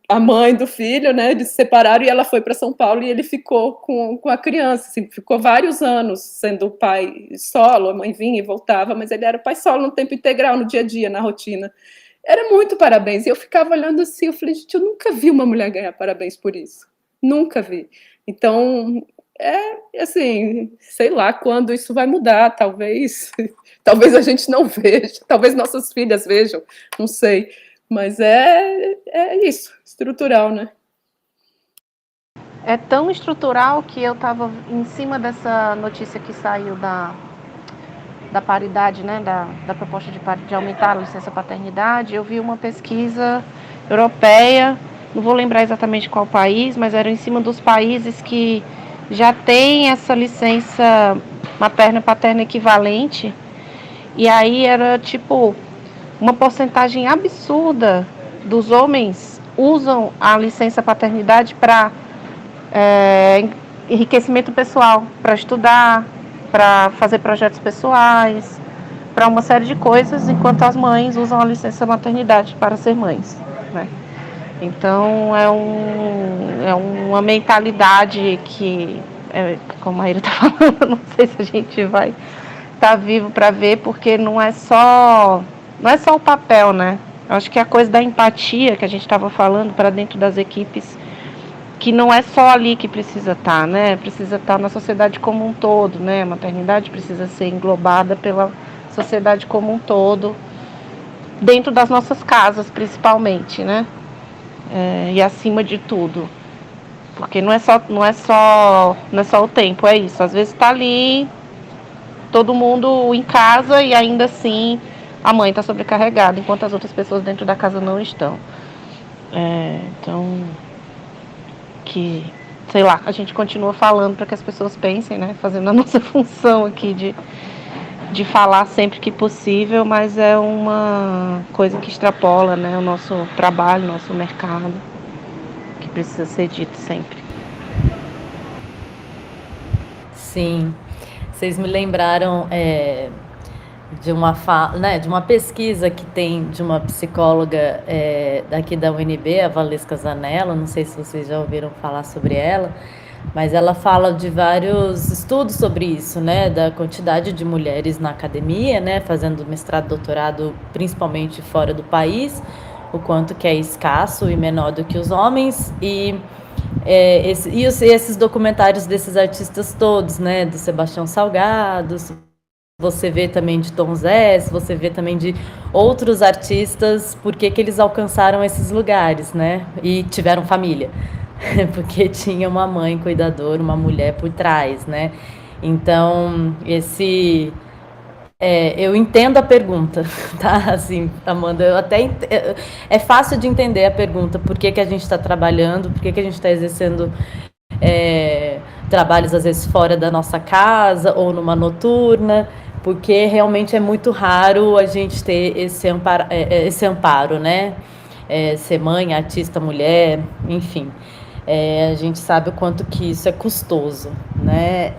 a mãe do filho, né, eles se separaram e ela foi para São Paulo e ele ficou com a criança, assim, ficou vários anos sendo pai solo, a mãe vinha e voltava, mas ele era pai solo no tempo integral, no dia a dia, na rotina. Era muito parabéns, e eu ficava olhando assim, eu falei, gente, eu nunca vi uma mulher ganhar parabéns por isso, nunca vi. Então, assim, sei lá quando isso vai mudar, talvez a gente não veja, talvez nossas filhas vejam, não sei, mas é isso, estrutural, né? É tão estrutural que eu estava em cima dessa notícia que saiu da paridade, né, da proposta de aumentar a licença paternidade. Eu vi uma pesquisa europeia, não vou lembrar exatamente qual país, mas era em cima dos países que já tem essa licença materna e paterna equivalente, e aí era tipo uma porcentagem absurda dos homens usam a licença paternidade para enriquecimento pessoal, para estudar, para fazer projetos pessoais, para uma série de coisas, enquanto as mães usam a licença maternidade para ser mães, né? Então é uma mentalidade que, como a Maíra está falando, não sei se a gente vai estar vivo para ver, porque não é só o papel, né? Eu acho que a coisa da empatia que a gente estava falando para dentro das equipes, que não é só ali que precisa estar, né? Precisa estar na sociedade como um todo, né? A maternidade precisa ser englobada pela sociedade como um todo, dentro das nossas casas, principalmente, né? E acima de tudo, porque não é só o tempo, é isso. Às vezes está ali todo mundo em casa e ainda assim a mãe está sobrecarregada, enquanto as outras pessoas dentro da casa não estão. Então, que, sei lá, a gente continua falando para que as pessoas pensem, né? Fazendo a nossa função aqui de falar sempre que possível, mas é uma coisa que extrapola, né, o nosso trabalho, nosso mercado, que precisa ser dito sempre. Sim, vocês me lembraram de uma pesquisa que tem de uma psicóloga daqui da UNB, a Valesca Zanello, não sei se vocês já ouviram falar sobre ela, mas ela fala de vários estudos sobre isso, né, da quantidade de mulheres na academia, né, fazendo mestrado, doutorado, principalmente fora do país, o quanto que é escasso e menor do que os homens, e esses documentários desses artistas todos, né, do Sebastião Salgado, você vê também de Tom Zé, você vê também de outros artistas, porque que eles alcançaram esses lugares, né, e tiveram família. Porque tinha uma mãe cuidadora, uma mulher por trás, né? Então, eu entendo a pergunta, tá? Assim, Amanda, é fácil de entender a pergunta, por que a gente está trabalhando, por que a gente está exercendo trabalhos, às vezes, fora da nossa casa, ou numa noturna, porque realmente é muito raro a gente ter esse amparo, né? Ser mãe, artista, mulher, enfim. A gente sabe o quanto que isso é custoso, né?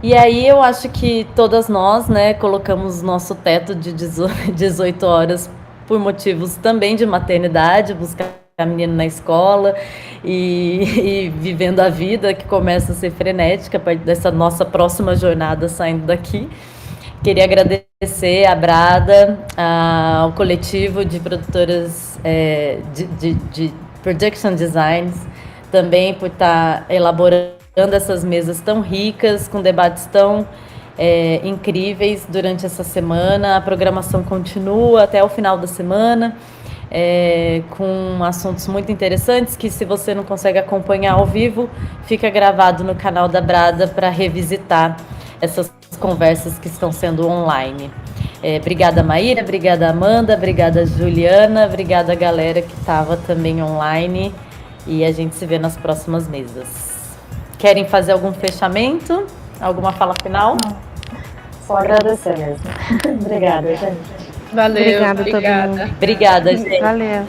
E aí eu acho que todas nós, né, colocamos nosso teto de 18 horas por motivos também de maternidade, buscar a menina na escola e vivendo a vida que começa a ser frenética a partir dessa nossa próxima jornada saindo daqui. Queria agradecer a Brada, ao coletivo de produtoras de Production Designs, também por estar elaborando essas mesas tão ricas, com debates tão incríveis durante essa semana. A programação continua até o final da semana, com assuntos muito interessantes que, se você não consegue acompanhar ao vivo, fica gravado no canal da Brada para revisitar essas conversas que estão sendo online. Obrigada, Maíra, obrigada, Amanda, obrigada, Juliana, obrigada, galera que estava também online, e a gente se vê nas próximas mesas. Querem fazer algum fechamento? Alguma fala final? Só agradecer mesmo. Obrigada, gente. Valeu, Obrigada a todo mundo. Obrigada, gente. Valeu.